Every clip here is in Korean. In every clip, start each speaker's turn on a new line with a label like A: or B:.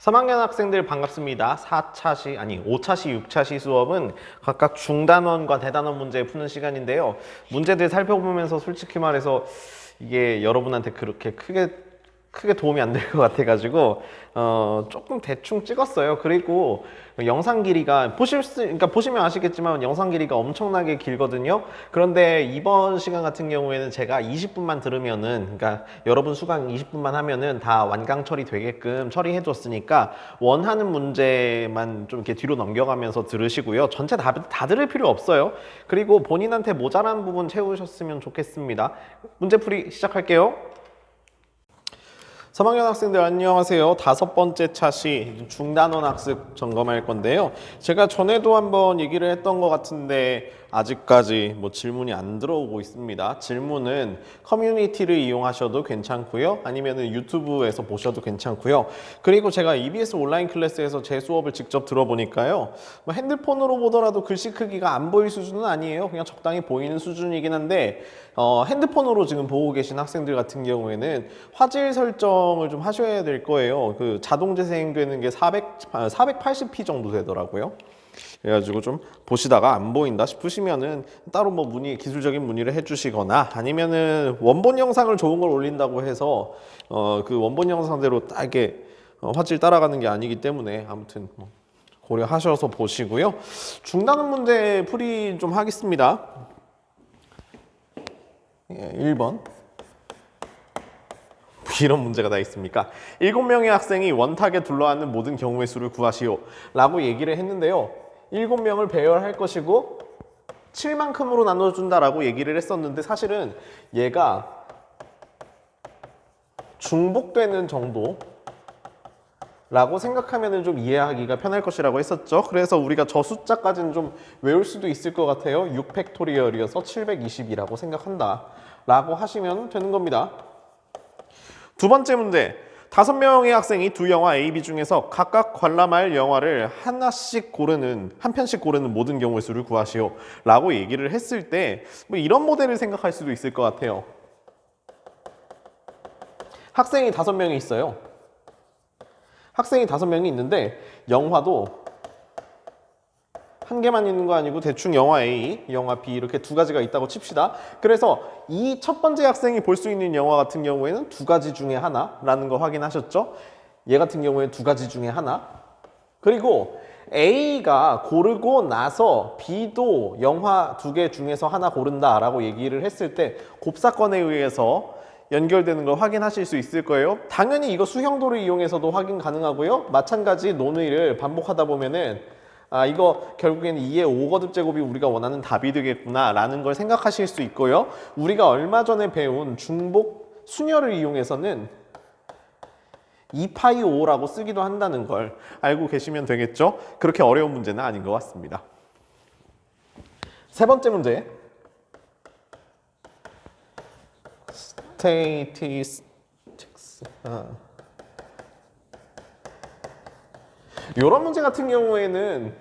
A: 3학년 학생들 반갑습니다. 4차시, 아니 5차시, 6차시 수업은 각각 중단원과 대단원 문제 푸는 시간인데요. 문제들 살펴보면서 솔직히 말해서 이게 여러분한테 그렇게 크게 도움이 안 될 것 같아가지고 조금 대충 찍었어요. 그리고 영상 길이가 그러니까 보시면 아시겠지만 영상 길이가 엄청나게 길거든요. 그런데 이번 시간 같은 경우에는 제가 20분만 들으면은, 그러니까 여러분 수강 20분만 하면은 다 완강 처리되게끔 처리해 줬으니까 원하는 문제만 좀 이렇게 뒤로 넘겨가면서 들으시고요. 전체 다 들을 필요 없어요. 그리고 본인한테 모자란 부분 채우셨으면 좋겠습니다. 문제풀이 시작할게요. 3학년 학생들 안녕하세요. 5번째 차시 중단원 학습 점검할 건데요. 제가 전에도 한번 얘기를 했던 것 같은데 아직까지 질문이 안 들어오고 있습니다. 질문은 커뮤니티를 이용하셔도 괜찮고요. 아니면은 유튜브에서 보셔도 괜찮고요. 그리고 제가 EBS 온라인 클래스에서 제 수업을 직접 들어보니까요. 핸드폰으로 보더라도 글씨 크기가 안 보일 수준은 아니에요. 그냥 적당히 보이는 수준이긴 한데 핸드폰으로 지금 보고 계신 학생들 같은 경우에는 화질 설정을 좀 하셔야 될 거예요. 그 자동 재생되는 게 480p 정도 되더라고요. 그래가지고 좀 보시다가 안 보인다 싶으시면은 따로 기술적인 문의를 해주시거나 아니면은 원본 영상을 좋은 걸 올린다고 해서 그 원본 영상대로 딱 이렇게 화질 따라가는 게 아니기 때문에 아무튼 고려하셔서 보시고요. 중단원 문제 풀이 좀 하겠습니다. 1번. 이런 문제가 다 있습니까? 7명의 학생이 원탁에 둘러앉는 모든 경우의 수를 구하시오 라고 얘기를 했는데요. 7명을 배열할 것이고 7만큼으로 나눠준다라고 얘기를 했었는데 사실은 얘가 중복되는 정도라고 생각하면 좀 이해하기가 편할 것이라고 했었죠. 그래서 우리가 저 숫자까지는 좀 외울 수도 있을 것 같아요. 6팩토리얼이어서 720이라고 생각한다 라고 하시면 되는 겁니다. 두 번째 문제, 5명의 학생이 두 영화 A, B 중에서 각각 관람할 영화를 한 편씩 고르는 모든 경우의 수를 구하시오 라고 얘기를 했을 때 이런 모델을 생각할 수도 있을 것 같아요. 학생이 5명이 있어요. 학생이 5명이 있는데 영화도 한 개만 있는 거 아니고 대충 영화 A, 영화 B 이렇게 두 가지가 있다고 칩시다. 그래서 이 첫 번째 학생이 볼 수 있는 영화 같은 경우에는 두 가지 중에 하나라는 거 확인하셨죠? 얘 같은 경우에는 두 가지 중에 하나. 그리고 A가 고르고 나서 B도 영화 2개 중에서 하나 고른다라고 얘기를 했을 때 곱사건에 의해서 연결되는 걸 확인하실 수 있을 거예요. 당연히 이거 수형도를 이용해서도 확인 가능하고요. 마찬가지 논의를 반복하다 보면은 이거 결국에는 2의 5거듭 제곱이 우리가 원하는 답이 되겠구나 라는 걸 생각하실 수 있고요. 우리가 얼마 전에 배운 중복 순열을 이용해서는 2파이 5라고 쓰기도 한다는 걸 알고 계시면 되겠죠? 그렇게 어려운 문제는 아닌 것 같습니다. 세 번째 문제. 스테이티스틱스. 이런 문제 같은 경우에는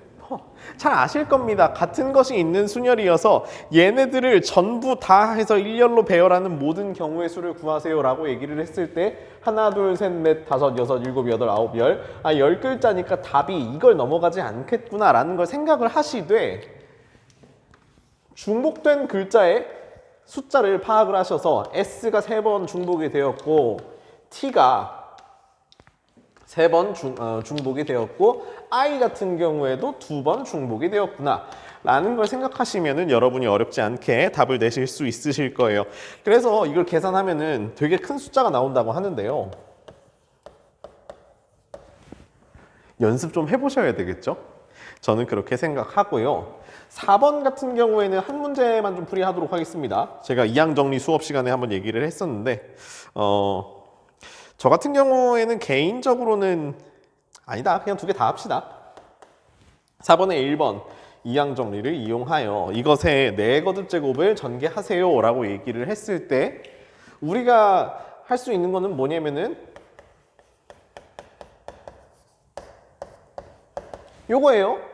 A: 잘 아실 겁니다. 같은 것이 있는 순열이어서 얘네들을 전부 다 해서 일렬로 배열하는 모든 경우의 수를 구하세요 라고 얘기를 했을 때 하나, 둘, 셋, 넷, 다섯, 여섯, 일곱, 여덟, 아홉, 열 10글자니까 답이 이걸 넘어가지 않겠구나 라는 걸 생각을 하시되 중복된 글자의 숫자를 파악을 하셔서 S가 3번 중복이 되었고 T가 3번 중복이 되었고 I 같은 경우에도 2번 중복이 되었구나 라는 걸 생각하시면은 여러분이 어렵지 않게 답을 내실 수 있으실 거예요. 그래서 이걸 계산하면은 되게 큰 숫자가 나온다고 하는데요. 연습 좀 해보셔야 되겠죠? 저는 그렇게 생각하고요. 4번 같은 경우에는 한 문제만 좀 풀이하도록 하겠습니다. 제가 이항 정리 수업 시간에 한번 얘기를 했었는데 저 같은 경우에는 개인적으로는 아니다. 그냥 2개 다 합시다. 4번에 1번 이항 정리를 이용하여 이것의 4거듭 제곱을 전개하세요 라고 얘기를 했을 때 우리가 할 수 있는 거는 뭐냐면은 요거예요.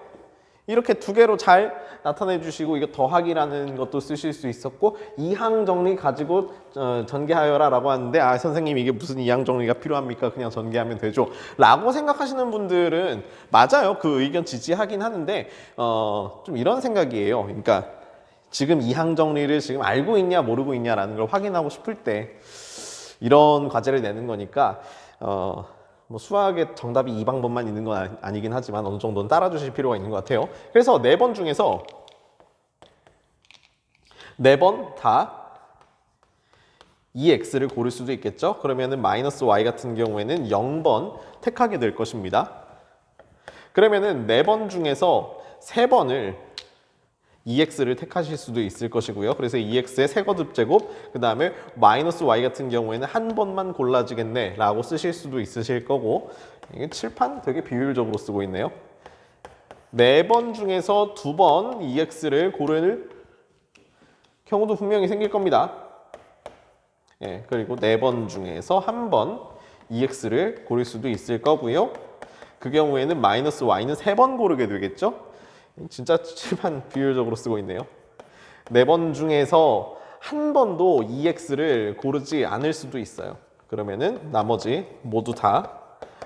A: 이렇게 2개로 잘 나타내 주시고 이거 더하기라는 것도 쓰실 수 있었고 이항 정리 가지고 전개하여라 라고 하는데 아 선생님 이게 무슨 이항 정리가 필요합니까? 그냥 전개하면 되죠 라고 생각하시는 분들은 맞아요. 그 의견 지지하긴 하는데 좀 이런 생각이에요. 그러니까 지금 이항 정리를 지금 알고 있냐 모르고 있냐라는 걸 확인하고 싶을 때 이런 과제를 내는 거니까 뭐 수학의 정답이 이 방법만 있는 건 아니긴 하지만 어느 정도는 따라주실 필요가 있는 것 같아요. 그래서 4번 중에서 4번 다 EX를 고를 수도 있겠죠. 그러면은 마이너스 Y 같은 경우에는 0번 택하게 될 것입니다. 그러면은 4번 중에서 3번을 EX를 택하실 수도 있을 것이고요. 그래서 EX의 세거듭제곱, 그 다음에 마이너스 Y 같은 경우에는 한 번만 골라지겠네 라고 쓰실 수도 있으실 거고 이게 칠판 되게 비율적으로 쓰고 있네요. 4번 중에서 2번 EX를 고를 경우도 분명히 생길 겁니다. 예, 그리고 4번 중에서 한 번 EX를 고를 수도 있을 거고요. 그 경우에는 마이너스 Y는 3번 고르게 되겠죠. 진짜 칠판 비율적으로 쓰고 있네요. 4번 중에서 한 번도 EX를 고르지 않을 수도 있어요. 그러면은 나머지 모두 다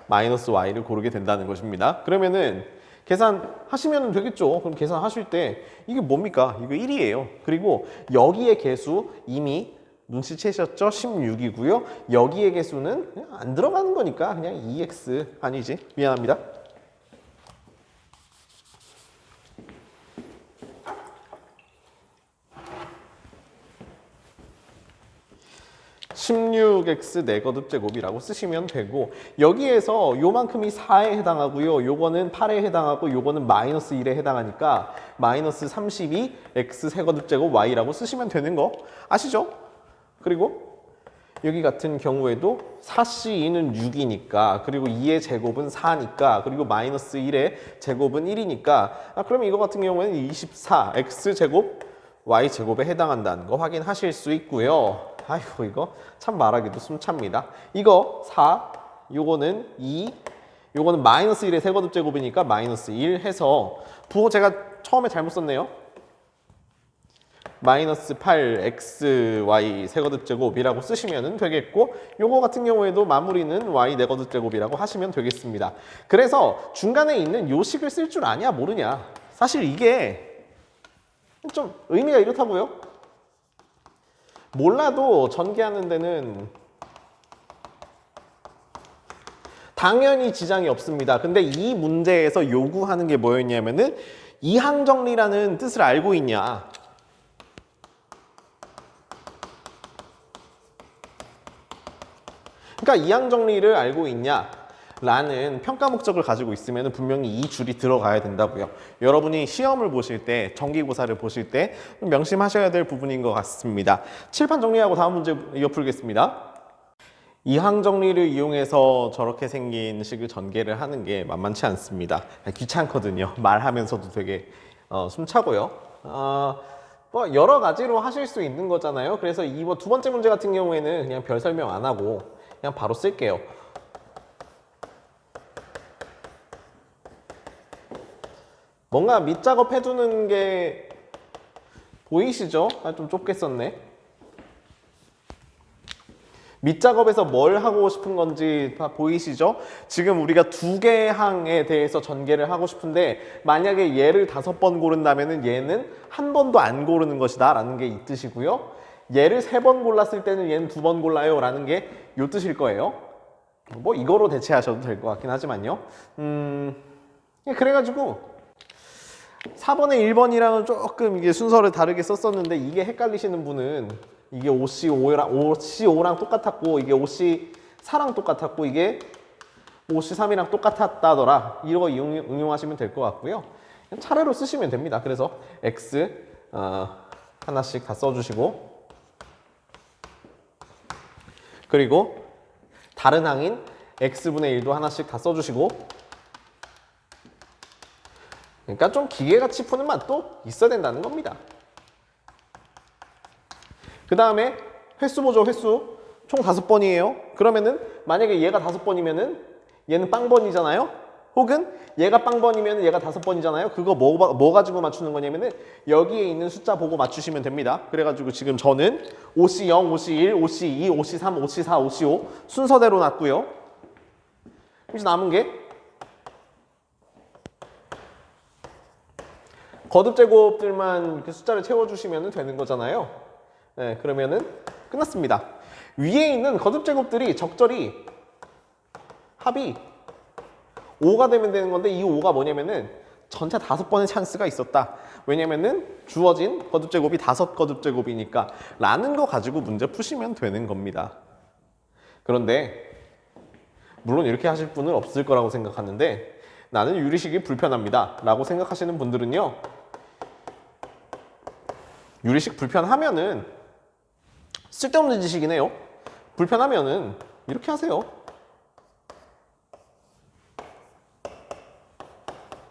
A: 마이너스 Y를 고르게 된다는 것입니다. 그러면은 계산하시면 되겠죠. 그럼 계산하실 때 이게 뭡니까? 이거 1이에요. 그리고 여기의 개수 이미 눈치채셨죠? 16이고요. 여기의 개수는 그냥 안 들어가는 거니까 그냥 EX 아니지. 미안합니다. 16x 4거듭 제곱이라고 쓰시면 되고 여기에서 요만큼이 4에 해당하고요. 요거는 8에 해당하고 요거는 마이너스 1에 해당하니까 마이너스 32 x 세거듭 제곱 y라고 쓰시면 되는 거 아시죠? 그리고 여기 같은 경우에도 4c2는 6이니까 그리고 2의 제곱은 4니까 그리고 마이너스 1의 제곱은 1이니까 그러면 이거 같은 경우에는 24 x 제곱 y 제곱에 해당한다는 거 확인하실 수 있고요. 아이고 이거 참 말하기도 숨찹니다. 이거 4, 요거는 2, 요거는 마이너스 1의 세거듭 제곱이니까 마이너스 1 해서 부호 제가 처음에 잘못 썼네요. 마이너스 8xy 세거듭 제곱이라고 쓰시면 되겠고 요거 같은 경우에도 마무리는 y 네거듭 제곱이라고 하시면 되겠습니다. 그래서 중간에 있는 요 식을 쓸 줄 아냐 모르냐 사실 이게 좀 의미가 이렇다고요. 몰라도 전개하는 데는 당연히 지장이 없습니다. 근데 이 문제에서 요구하는 게 뭐였냐면은 이항정리라는 뜻을 알고 있냐. 그러니까 이항정리를 알고 있냐 라는 평가 목적을 가지고 있으면 분명히 이 줄이 들어가야 된다고요. 여러분이 시험을 보실 때, 정기고사를 보실 때 명심하셔야 될 부분인 것 같습니다. 칠판 정리하고 다음 문제 이어 풀겠습니다. 이항정리를 이용해서 저렇게 생긴 식을 전개를 하는 게 만만치 않습니다. 귀찮거든요. 말하면서도 되게 숨차고요. 뭐 여러 가지로 하실 수 있는 거잖아요. 그래서 이 두 번째 문제 같은 경우에는 그냥 별 설명 안 하고 그냥 바로 쓸게요. 뭔가 밑작업 해두는 게 보이시죠? 좀 좁게 썼네. 밑작업에서 뭘 하고 싶은 건지 다 보이시죠? 지금 우리가 2개 항에 대해서 전개를 하고 싶은데 만약에 얘를 5번 고른다면 얘는 한 번도 안 고르는 것이다 라는 게 이 뜻이고요. 얘를 3번 골랐을 때는 얘는 2번 골라요 라는 게 이 뜻일 거예요. 뭐 이거로 대체하셔도 될 것 같긴 하지만요. 그래가지고 4번에 1번이랑은 조금 이게 순서를 다르게 썼었는데 이게 헷갈리시는 분은 이게 5C5랑 똑같았고 이게 5C4랑 똑같았고 이게 5C3이랑 똑같았다더라. 이거 응용하시면 될 것 같고요. 차례로 쓰시면 됩니다. 그래서 X 하나씩 다 써주시고 그리고 다른 항인 X분의 1도 하나씩 다 써주시고 그러니까 좀 기계같이 푸는 맛도 있어야 된다는 겁니다. 그 다음에 횟수 보죠. 횟수 총 5번이에요. 그러면은 만약에 얘가 5번이면은 얘는 빵번이잖아요. 혹은 얘가 빵번이면 얘가 5번이잖아요. 그거 뭐 가지고 맞추는 거냐면은 여기에 있는 숫자 보고 맞추시면 됩니다. 그래가지고 지금 저는 OC0, OC1, OC2, OC3, OC4, OC5 순서대로 놨고요. 이제 남은 게 거듭 제곱들만 이렇게 숫자를 채워주시면 되는 거잖아요. 네, 그러면은 끝났습니다. 위에 있는 거듭 제곱들이 적절히 합이 5가 되면 되는 건데 이 5가 뭐냐면은 전체 5번의 찬스가 있었다. 왜냐면은 주어진 거듭 제곱이 5 거듭 제곱이니까 라는 거 가지고 문제 푸시면 되는 겁니다. 그런데 물론 이렇게 하실 분은 없을 거라고 생각하는데 나는 유리식이 불편합니다 라고 생각하시는 분들은요, 유리식 불편하면은 쓸데없는 지식이네요. 불편하면은 이렇게 하세요.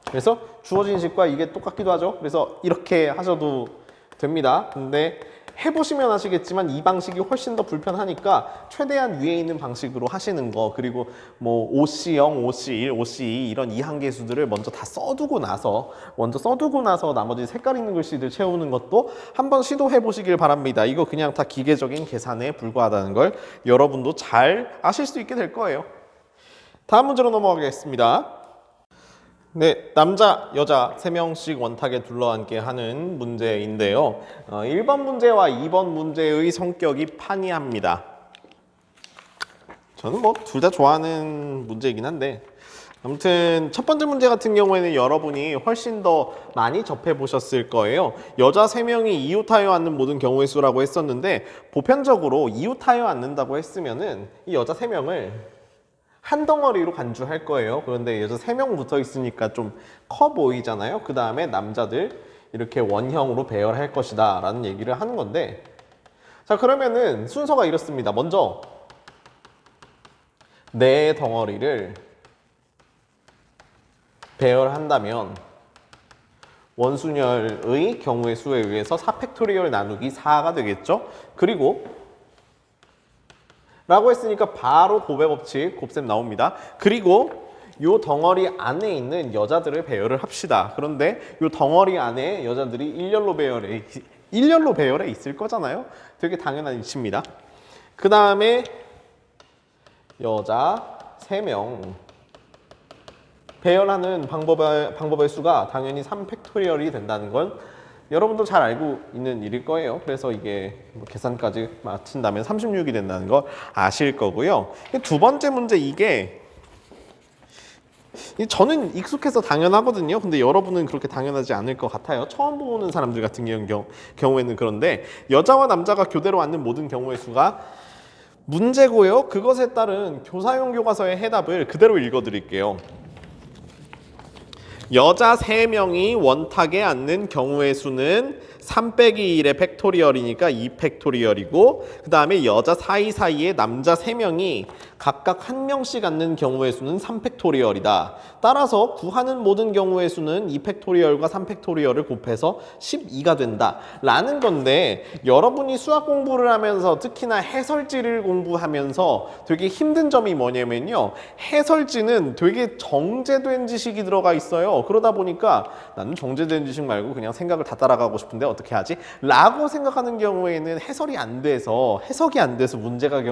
A: 그래서 주어진 식과 이게 똑같기도 하죠. 그래서 이렇게 하셔도 됩니다. 근데 해보시면 아시겠지만 이 방식이 훨씬 더 불편하니까 최대한 위에 있는 방식으로 하시는 거, 그리고 뭐 OC0, OC1, OC2 이런 이항계수들을 먼저 다 써두고 나서 나머지 색깔 있는 글씨들 채우는 것도 한번 시도해 보시길 바랍니다. 이거 그냥 다 기계적인 계산에 불과하다는 걸 여러분도 잘 아실 수 있게 될 거예요. 다음 문제로 넘어가겠습니다. 네, 남자, 여자 3명씩 원탁에 둘러앉게 하는 문제인데요. 1번 문제와 2번 문제의 성격이 판이합니다. 저는 뭐 둘 다 좋아하는 문제이긴 한데, 아무튼 첫 번째 문제 같은 경우에는 여러분이 훨씬 더 많이 접해보셨을 거예요. 여자 3명이 이웃하여 앉는 모든 경우의 수라고 했었는데, 보편적으로 이웃하여 앉는다고 했으면은 이 여자 3명을 한 덩어리로 간주할 거예요. 그런데 여자 3명 붙어 있으니까 좀 커 보이잖아요. 그 다음에 남자들 이렇게 원형으로 배열할 것이다 라는 얘기를 하는 건데, 자, 그러면은 순서가 이렇습니다. 먼저 네 덩어리를 배열한다면 원순열의 경우의 수에 의해서 4팩토리얼 나누기 4가 되겠죠. 그리고 라고 했으니까 바로 곱의 법칙, 곱셈 나옵니다. 그리고 요 덩어리 안에 있는 여자들을 배열을 합시다. 그런데 요 덩어리 안에 여자들이 일렬로 배열에 있을 거잖아요. 되게 당연한 이치입니다. 그 다음에 여자 3명 배열하는 방법의 수가 당연히 3팩토리얼이 된다는 건 여러분도 잘 알고 있는 일일 거예요. 그래서 이게 계산까지 마친다면 36이 된다는 거 아실 거고요. 두 번째 문제, 이게 저는 익숙해서 당연하거든요. 근데 여러분은 그렇게 당연하지 않을 것 같아요. 처음 보는 사람들 같은 경우에는. 그런데 여자와 남자가 교대로 앉는 모든 경우의 수가 문제고요. 그것에 따른 교사용 교과서의 해답을 그대로 읽어드릴게요. 여자 3명이 원탁에 앉는 경우의 수는 3 빼기 1의 팩토리얼이니까 2팩토리얼이고, 그 다음에 여자 사이사이에 남자 3명이 각각 1명씩 앉는 경우의 수는 3팩토리얼이다. 따라서 구하는 모든 경우의 수는 2팩토리얼과 3팩토리얼을 곱해서 12가 된다 라는 건데, 여러분이 수학 공부를 하면서 특히나 해설지를 공부하면서 되게 힘든 점이 뭐냐면요, 해설지는 되게 정제된 지식이 들어가 있어요. 그러다 보니까 나는 정제된 지식 말고 그냥 생각을 다 따라가고 싶은데 어떻게 하지? 라고 생각하는 경우에는 해석이 안 돼서 문제가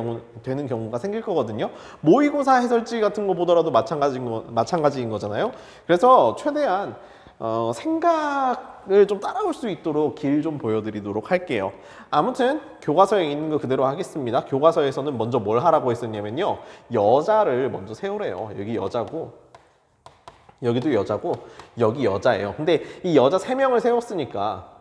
A: 되는 경우가 생길 거거든요. 모의고사 해설지 같은 거 보더라도 마찬가지인 거잖아요. 그래서 최대한 생각을 좀 따라올 수 있도록 길 좀 보여드리도록 할게요. 아무튼 교과서에 있는 거 그대로 하겠습니다. 교과서에서는 먼저 뭘 하라고 했었냐면요, 여자를 먼저 세우래요. 여기 여자고, 여기도 여자고, 여기 여자예요. 근데 이 여자 3명을 세웠으니까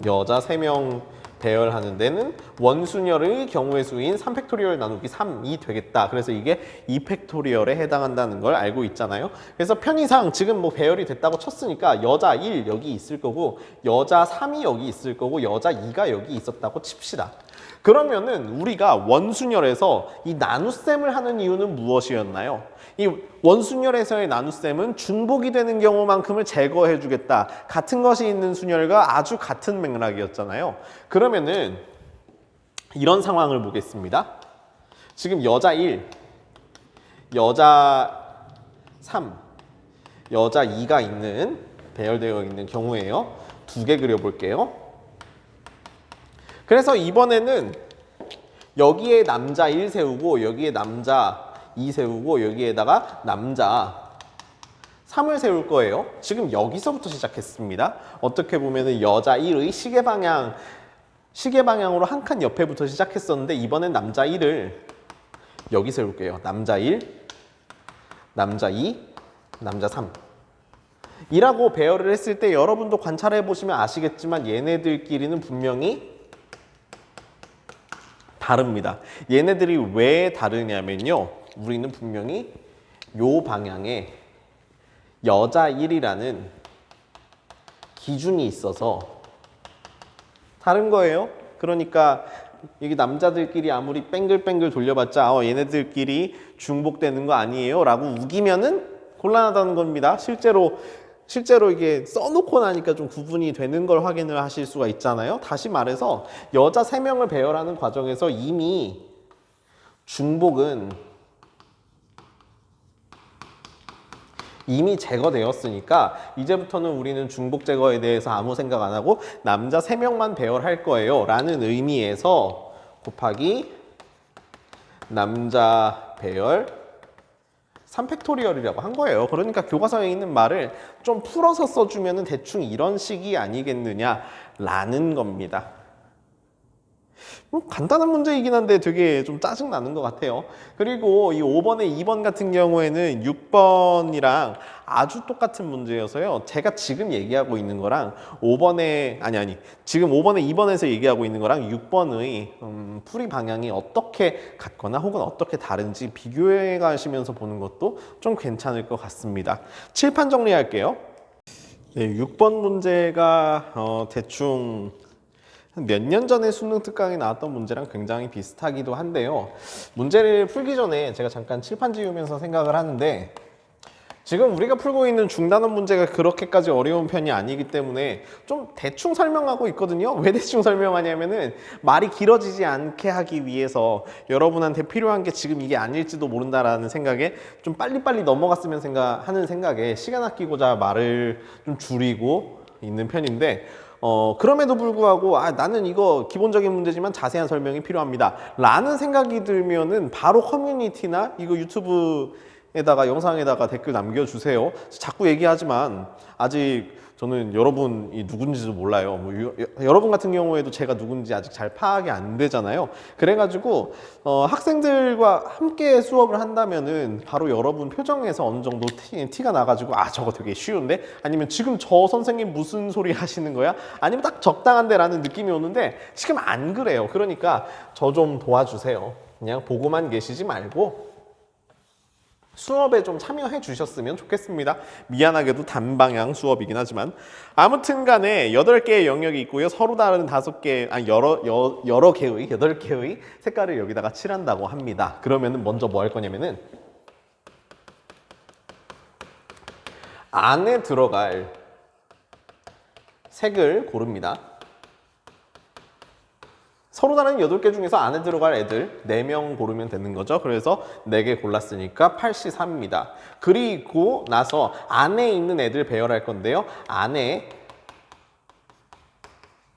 A: 여자 3명 배열하는 데는 원순열의 경우의 수인 3팩토리얼 나누기 3이 되겠다. 그래서 이게 2팩토리얼에 해당한다는 걸 알고 있잖아요. 그래서 편의상 지금 뭐 배열이 됐다고 쳤으니까 여자 1 여기 있을 거고, 여자 3이 여기 있을 거고, 여자 2가 여기 있었다고 칩시다. 그러면은 우리가 원순열에서 이 나눗셈을 하는 이유는 무엇이었나요? 이 원순열에서의 나눗셈은 중복이 되는 경우만큼을 제거해 주겠다. 같은 것이 있는 순열과 아주 같은 맥락이었잖아요. 그러면은 이런 상황을 보겠습니다. 지금 여자 1, 여자 3, 여자 2가 있는 배열되어 있는 경우에요. 두 개 그려볼게요. 그래서 이번에는 여기에 남자 1 세우고 여기에 남자 2 세우고 여기에다가 남자 3을 세울 거예요. 지금 여기서부터 시작했습니다. 어떻게 보면은 여자 1의 시계 방향으로 한 칸 옆에부터 시작했었는데 이번엔 남자 1을 여기 세울게요. 남자 1, 남자 2, 남자 3 이라고 배열을 했을 때 여러분도 관찰해 보시면 아시겠지만 얘네들끼리는 분명히 다릅니다. 얘네들이 왜 다르냐면요. 우리는 분명히 요 방향에 여자 1이라는 기준이 있어서 다른 거예요. 그러니까 여기 남자들끼리 아무리 뺑글뺑글 돌려봤자 얘네들끼리 중복되는 거 아니에요? 라고 우기면은 곤란하다는 겁니다. 실제로 이게 써놓고 나니까 좀 구분이 되는 걸 확인을 하실 수가 있잖아요. 다시 말해서 여자 3명을 배열하는 과정에서 이미 중복은 이미 제거되었으니까 이제부터는 우리는 중복 제거에 대해서 아무 생각 안 하고 남자 3명만 배열할 거예요 라는 의미에서 곱하기 남자 배열 3팩토리얼이라고 한 거예요. 그러니까 교과서에 있는 말을 좀 풀어서 써주면 대충 이런 식이 아니겠느냐라는 겁니다. 간단한 문제이긴 한데 되게 좀 짜증나는 것 같아요. 그리고 이 5번에 2번 같은 경우에는 6번이랑 아주 똑같은 문제여서요. 제가 지금 얘기하고 있는 거랑 5번에 지금 5번에 2번에서 얘기하고 있는 거랑 6번의 풀이 방향이 어떻게 같거나 혹은 어떻게 다른지 비교해 가시면서 보는 것도 좀 괜찮을 것 같습니다. 칠판 정리할게요. 네, 6번 문제가 대충 몇 년 전에 수능 특강에 나왔던 문제랑 굉장히 비슷하기도 한데요. 문제를 풀기 전에 제가 잠깐 칠판 지우면서 생각을 하는데 지금 우리가 풀고 있는 중단원 문제가 그렇게까지 어려운 편이 아니기 때문에 좀 대충 설명하고 있거든요. 왜 대충 설명하냐면은 말이 길어지지 않게 하기 위해서 여러분한테 필요한 게 지금 이게 아닐지도 모른다라는 생각에 좀 빨리빨리 넘어갔으면 하는 생각에 시간 아끼고자 말을 좀 줄이고 있는 편인데 그럼에도 불구하고 나는 이거 기본적인 문제지만 자세한 설명이 필요합니다 라는 생각이 들면은 바로 커뮤니티나 이거 유튜브에다가 영상에다가 댓글 남겨주세요. 자꾸 얘기하지만 아직 저는 여러분이 누군지도 몰라요. 여러분 같은 경우에도 제가 누군지 아직 잘 파악이 안 되잖아요. 그래가지고 학생들과 함께 수업을 한다면은 바로 여러분 표정에서 어느 정도 티가 나가지고 저거 되게 쉬운데? 아니면 지금 저 선생님 무슨 소리 하시는 거야? 아니면 딱 적당한데 라는 느낌이 오는데 지금 안 그래요. 그러니까 저 좀 도와주세요. 그냥 보고만 계시지 말고 수업에 좀 참여해 주셨으면 좋겠습니다. 미안하게도 단방향 수업이긴 하지만 아무튼 간에 8개의 영역이 있고요. 서로 다른 5개, 여러 개의 8개의 색깔을 여기다가 칠한다고 합니다. 그러면은 먼저 뭐 할 거냐면은 안에 들어갈 색을 고릅니다. 서로 다른 8개 중에서 안에 들어갈 애들 4명 고르면 되는 거죠. 그래서 4개 골랐으니까 84입니다. 그리고 나서 안에 있는 애들 배열할 건데요. 안에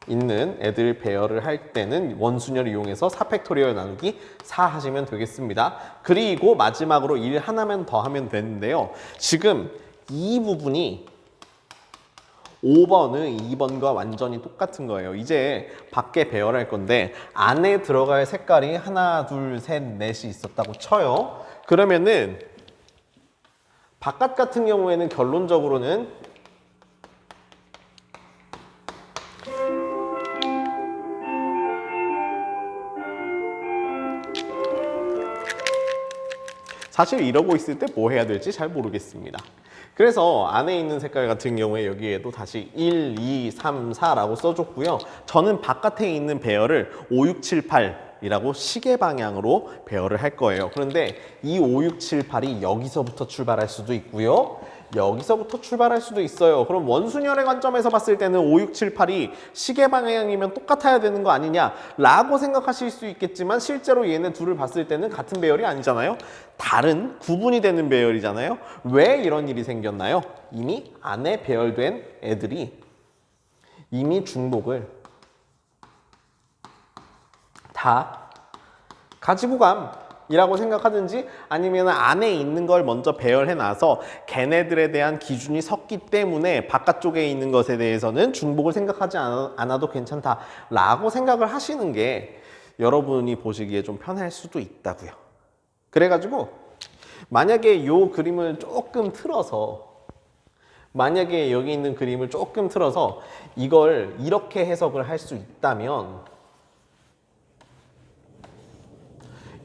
A: 있는 애들 배열을 할 때는 원순열을 이용해서 4팩토리얼 나누기 4 하시면 되겠습니다. 그리고 마지막으로 1 하나만 더 하면 되는데요. 지금 이 부분이 5번의 2번과 완전히 똑같은 거예요. 이제 밖에 배열할 건데 안에 들어갈 색깔이 하나, 둘, 셋, 넷이 있었다고 쳐요. 그러면은 바깥 같은 경우에는 결론적으로는 사실 이러고 있을 때 뭐 해야 될지 잘 모르겠습니다. 그래서 안에 있는 색깔 같은 경우에 여기에도 다시 1, 2, 3, 4라고 써줬고요. 저는 바깥에 있는 배열을 5, 6, 7, 8이라고 시계 방향으로 배열을 할 거예요. 그런데 이 5, 6, 7, 8이 여기서부터 출발할 수도 있고요. 여기서부터 출발할 수도 있어요. 그럼 원순열의 관점에서 봤을 때는 5, 6, 7, 8이 시계 방향이면 똑같아야 되는 거 아니냐 라고 생각하실 수 있겠지만 실제로 얘네 둘을 봤을 때는 같은 배열이 아니잖아요. 다른 구분이 되는 배열이잖아요. 왜 이런 일이 생겼나요? 이미 안에 배열된 애들이 이미 중복을 다 가지고 감이라고 생각하든지 아니면 안에 있는 걸 먼저 배열해 놔서 걔네들에 대한 기준이 섰기 때문에 바깥쪽에 있는 것에 대해서는 중복을 생각하지 않아도 괜찮다라고 생각을 하시는 게 여러분이 보시기에 좀 편할 수도 있다고요. 그래가지고 만약에 이 그림을 조금 틀어서 만약에 여기 있는 그림을 조금 틀어서 이걸 이렇게 해석을 할 수 있다면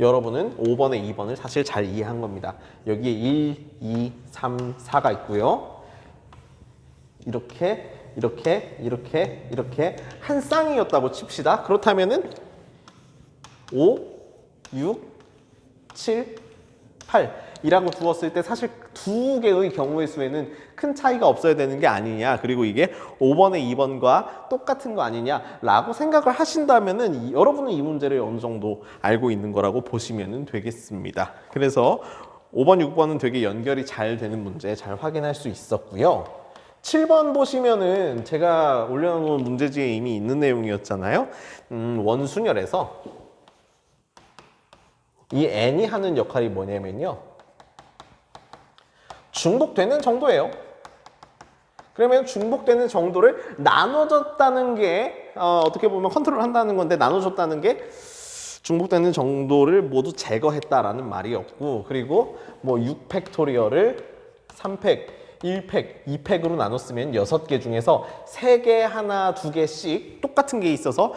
A: 여러분은 5번에 2번을 사실 잘 이해한 겁니다. 여기에 1, 2, 3, 4가 있고요. 이렇게 한 쌍이었다고 칩시다. 그렇다면은 5, 6, 7, 8 이라고 두었을 때 사실 두 개의 경우의 수에는 큰 차이가 없어야 되는 게 아니냐, 그리고 이게 5번에 2번과 똑같은 거 아니냐 라고 생각을 하신다면은 여러분은 이 문제를 어느 정도 알고 있는 거라고 보시면 되겠습니다. 그래서 5번, 6번은 되게 연결이 잘 되는 문제 잘 확인할 수 있었고요. 7번 보시면은 제가 올려놓은 문제지에 이미 있는 내용이었잖아요. 원순열에서 이 n이 하는 역할이 뭐냐면요, 중복되는 정도예요. 그러면 중복되는 정도를 나눠줬다는 게 어떻게 보면 컨트롤 한다는 건데, 나눠줬다는 게 중복되는 정도를 모두 제거했다라는 말이었고, 그리고 뭐 6팩토리얼을 3팩, 1팩, 2팩으로 나눴으면 6개 중에서 3개, 하나, 2개씩 똑같은 게 있어서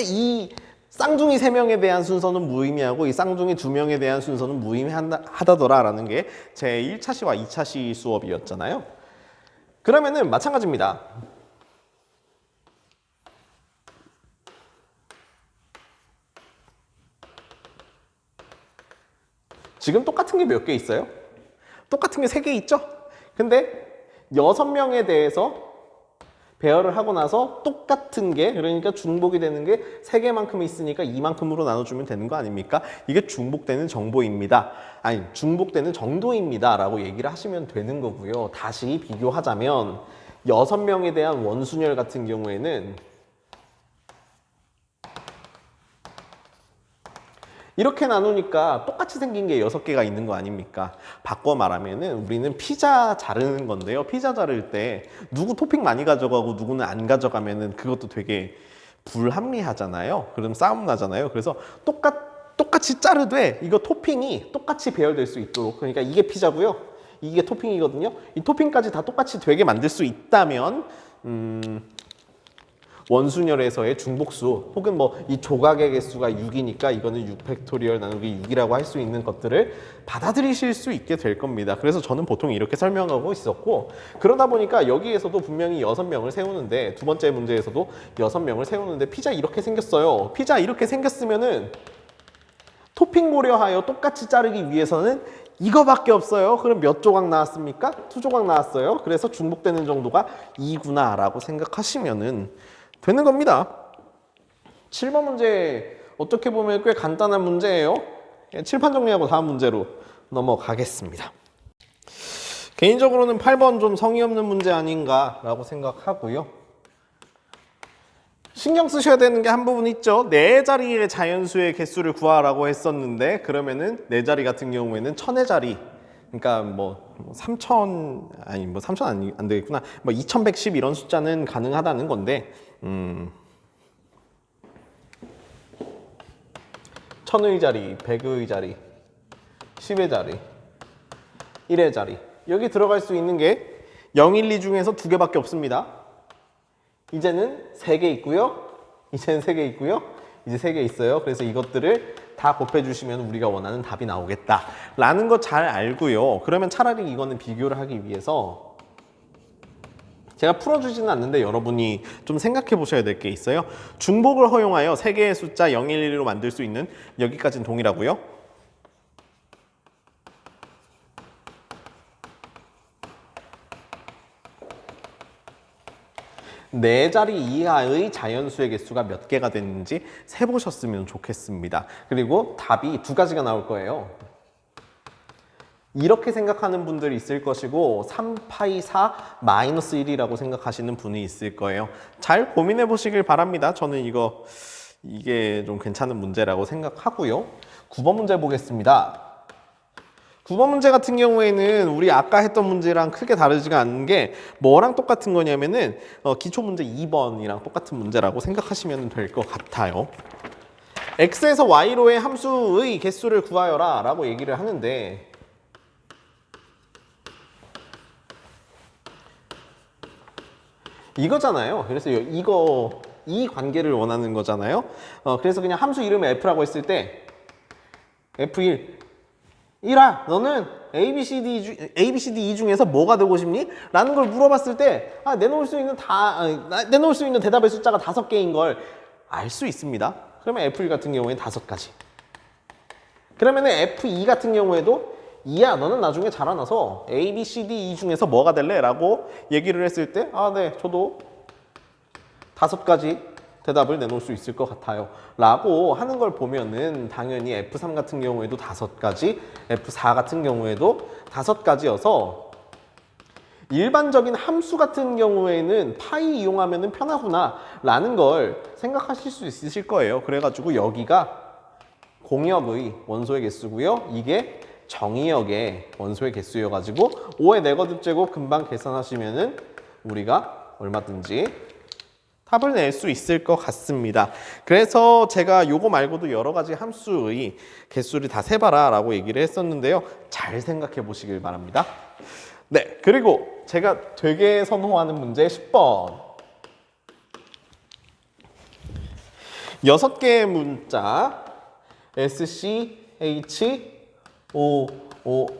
A: 이 쌍둥이 3명에 대한 순서는 무의미하고 이 쌍둥이 2명에 대한 순서는 무의미하다더라라는 게 제 1차 시와 2차 시 수업이었잖아요. 그러면은 마찬가지입니다. 지금 똑같은 게 몇 개 있어요? 똑같은 게 3개 있죠? 근데 6명에 대해서 배열을 하고 나서 똑같은 게, 그러니까 중복이 되는 게 3개만큼 있으니까 이만큼으로 나눠주면 되는 거 아닙니까? 이게 중복되는 정보입니다. 아니, 중복되는 정도입니다 라고 얘기를 하시면 되는 거고요. 다시 비교하자면 6명에 대한 원순열 같은 경우에는 이렇게 나누니까 똑같이 생긴 게 6개가 있는 거 아닙니까? 바꿔 말하면은 우리는 피자 자르는 건데요. 피자 자를 때 누구 토핑 많이 가져가고 누구는 안 가져가면은 그것도 되게 불합리하잖아요. 그럼 싸움 나잖아요. 그래서 똑같이 자르되 이거 토핑이 똑같이 배열될 수 있도록, 그러니까 이게 피자고요. 이게 토핑이거든요. 이 토핑까지 다 똑같이 되게 만들 수 있다면 원순열에서의 중복수 혹은 뭐 이 조각의 개수가 6이니까 이거는 6팩토리얼 나누기 6이라고 할 수 있는 것들을 받아들이실 수 있게 될 겁니다. 그래서 저는 보통 이렇게 설명하고 있었고, 그러다 보니까 여기에서도 분명히 6명을 세우는데, 두 번째 문제에서도 6명을 세우는데 피자 이렇게 생겼어요. 피자 이렇게 생겼으면은 토핑 고려하여 똑같이 자르기 위해서는 이거밖에 없어요. 그럼 몇 조각 나왔습니까? 2조각 나왔어요. 그래서 중복되는 정도가 2구나 라고 생각하시면은 되는 겁니다. 7번 문제 어떻게 보면 꽤 간단한 문제예요. 칠판 정리하고 다음 문제로 넘어가겠습니다. 개인적으로는 8번 좀 성의 없는 문제 아닌가 라고 생각하고요. 신경 쓰셔야 되는 게 한 부분 있죠. 4자리의 자연수의 개수를 구하라고 했었는데, 그러면은 4자리 같은 경우에는 1000의 자리, 그러니까 뭐 3000, 아니 뭐 3000 안 되겠구나, 뭐 2110 이런 숫자는 가능하다는 건데, 1000의 자리, 100의 자리, 10의 자리, 1의 자리, 여기 들어갈 수 있는 게 0, 1, 2 중에서 2개밖에 없습니다. 이제는 3개 있고요. 이제는 3개 있고요. 이제 3개 있어요. 그래서 이것들을 다 곱해주시면 우리가 원하는 답이 나오겠다 라는 거 잘 알고요. 그러면 차라리 이거는 비교를 하기 위해서 제가 풀어주지는 않는데 여러분이 좀 생각해 보셔야 될 게 있어요. 중복을 허용하여 3개의 숫자 0, 1, 1로 만들 수 있는, 여기까지는 동일하고요. 네 자리 이하의 자연수의 개수가 몇 개가 됐는지 세보셨으면 좋겠습니다. 그리고 답이 두 가지가 나올 거예요. 이렇게 생각하는 분들이 있을 것이고 3파이 4 마이너스 1이라고 생각하시는 분이 있을 거예요. 잘 고민해 보시길 바랍니다. 저는 이게 좀 괜찮은 문제라고 생각하고요. 9번 문제 보겠습니다. 9번 문제 같은 경우에는 우리 아까 했던 문제랑 크게 다르지가 않은 게 뭐랑 똑같은 거냐면은 기초 문제 2번이랑 똑같은 문제라고 생각하시면 될 것 같아요. x에서 y로의 함수의 개수를 구하여라 라고 얘기를 하는데 이거잖아요. 그래서 이 관계를 원하는 거잖아요. 그래서 그냥 함수 이름을 f라고 했을 때 f1 1아 너는 ABCD 중에서 뭐가 되고 싶니? 라는 걸 물어봤을 때 내놓을 수 있는 대답의 숫자가 5개인 걸 알 수 있습니다. 그러면 F1 같은 경우에는 5가지. 그러면 F2 같은 경우에도 2야 너는 나중에 자라나서 ABCD 중에서 뭐가 될래? 라고 얘기를 했을 때 네 저도 5가지 대답을 내놓을 수 있을 것 같아요 라고 하는 걸 보면은 당연히 F3 같은 경우에도 5가지, F4 같은 경우에도 5가지여서 일반적인 함수 같은 경우에는 파이 이용하면 편하구나 라는 걸 생각하실 수 있으실 거예요. 그래가지고 여기가 공역의 원소의 개수고요. 이게 정의역의 원소의 개수여가지고 5의 네거듭 제곱 금방 계산하시면은 우리가 얼마든지 답을 낼 수 있을 것 같습니다. 그래서 제가 요거 말고도 여러 가지 함수의 개수를 다 세봐라 라고 얘기를 했었는데요. 잘 생각해 보시길 바랍니다. 네, 그리고 제가 되게 선호하는 문제 10번. 6개의 문자 SC, H, O,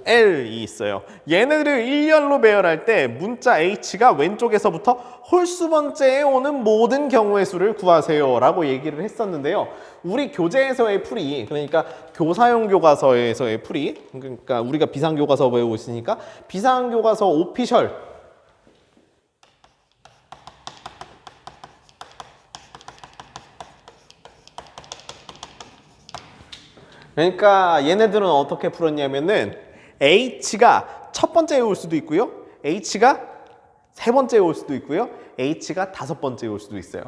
A: L이 있어요. 얘네들을 일렬로 배열할 때 문자 H가 왼쪽에서부터 홀수 번째에 오는 모든 경우의 수를 구하세요 라고 얘기를 했었는데요. 우리 교재에서의 풀이, 그러니까 교사용 교과서에서의 풀이, 그러니까 우리가 비상교과서 배우고 있으니까 비상교과서 오피셜 그러니까 얘네들은 어떻게 풀었냐면은 H가 첫 번째에 올 수도 있고요. H가 세 번째에 올 수도 있고요. H가 5번째에 올 수도 있어요.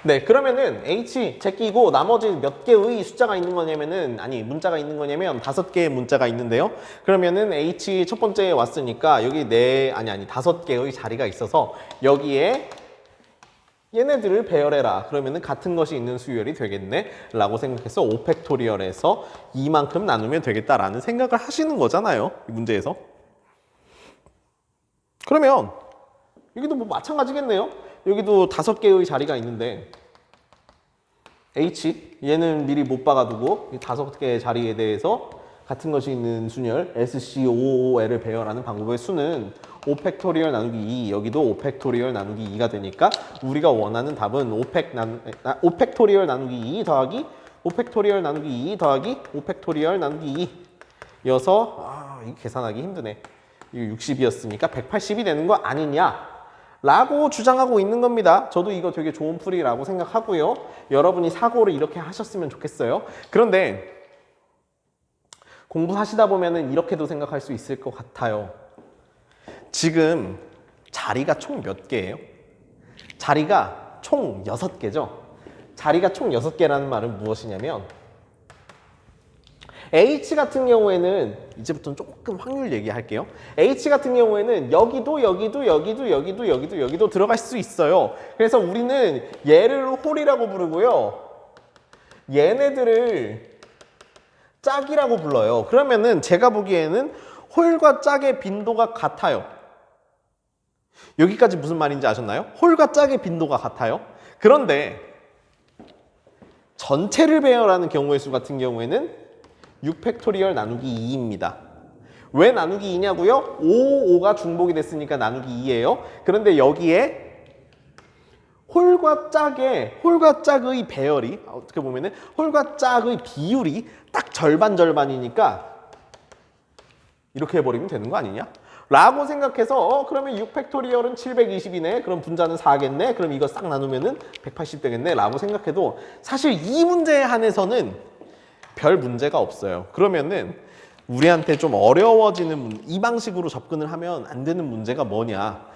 A: 네, 그러면은 H 제끼고 나머지 몇 개의 숫자가 있는 거냐면은 문자가 있는 거냐면 5개의 문자가 있는데요. 그러면은 H 첫 번째에 왔으니까 여기 5개의 자리가 있어서 여기에 얘네들을 배열해라. 그러면은 같은 것이 있는 수열이 되겠네 라고 생각해서 5팩토리얼에서 이만큼 나누면 되겠다라는 생각을 하시는 거잖아요. 이 문제에서. 그러면 여기도 뭐 마찬가지겠네요. 여기도 5개의 자리가 있는데 H 얘는 미리 못 박아두고 이 5개의 자리에 대해서 같은 것이 있는 수열 SCOOL을 배열하는 방법의 수는 5팩토리얼 나누기 2 여기도 5팩토리얼 나누기 2가 되니까 우리가 원하는 답은 5팩토리얼 나누기 2 더하기 5팩토리얼 나누기 2 더하기 5팩토리얼 나누기 2여서 이 계산하기 힘드네. 이거 60이었으니까 180이 되는 거 아니냐 라고 주장하고 있는 겁니다. 저도 이거 되게 좋은 풀이라고 생각하고요. 여러분이 사고를 이렇게 하셨으면 좋겠어요. 그런데 공부하시다 보면은 이렇게도 생각할 수 있을 것 같아요. 지금 자리가 총 몇 개예요? 자리가 총 6개죠. 자리가 총 6개라는 말은 무엇이냐면 H 같은 경우에는 이제부터는 조금 확률 얘기할게요. H 같은 경우에는 여기도 들어갈 수 있어요. 그래서 우리는 얘를 홀이라고 부르고요. 얘네들을 짝이라고 불러요. 그러면은 제가 보기에는 홀과 짝의 빈도가 같아요. 여기까지 무슨 말인지 아셨나요? 홀과 짝의 빈도가 같아요. 그런데 전체를 배열하는 경우의 수 같은 경우에는 6팩토리얼 나누기 2입니다. 왜 나누기 2냐고요? 5가 중복이 됐으니까 나누기 2예요. 그런데 여기에 홀과 짝의 배열이 어떻게 보면은 홀과 짝의 비율이 딱 절반이니까 이렇게 해버리면 되는 거 아니냐? 라고 생각해서 그러면 6팩토리얼은 720이네. 그럼 분자는 4겠네. 그럼 이거 싹 나누면은 180 되겠네. 라고 생각해도 사실 이 문제에 한해서는 별 문제가 없어요. 그러면은 우리한테 좀 어려워지는 이 방식으로 접근을 하면 안 되는 문제가 뭐냐?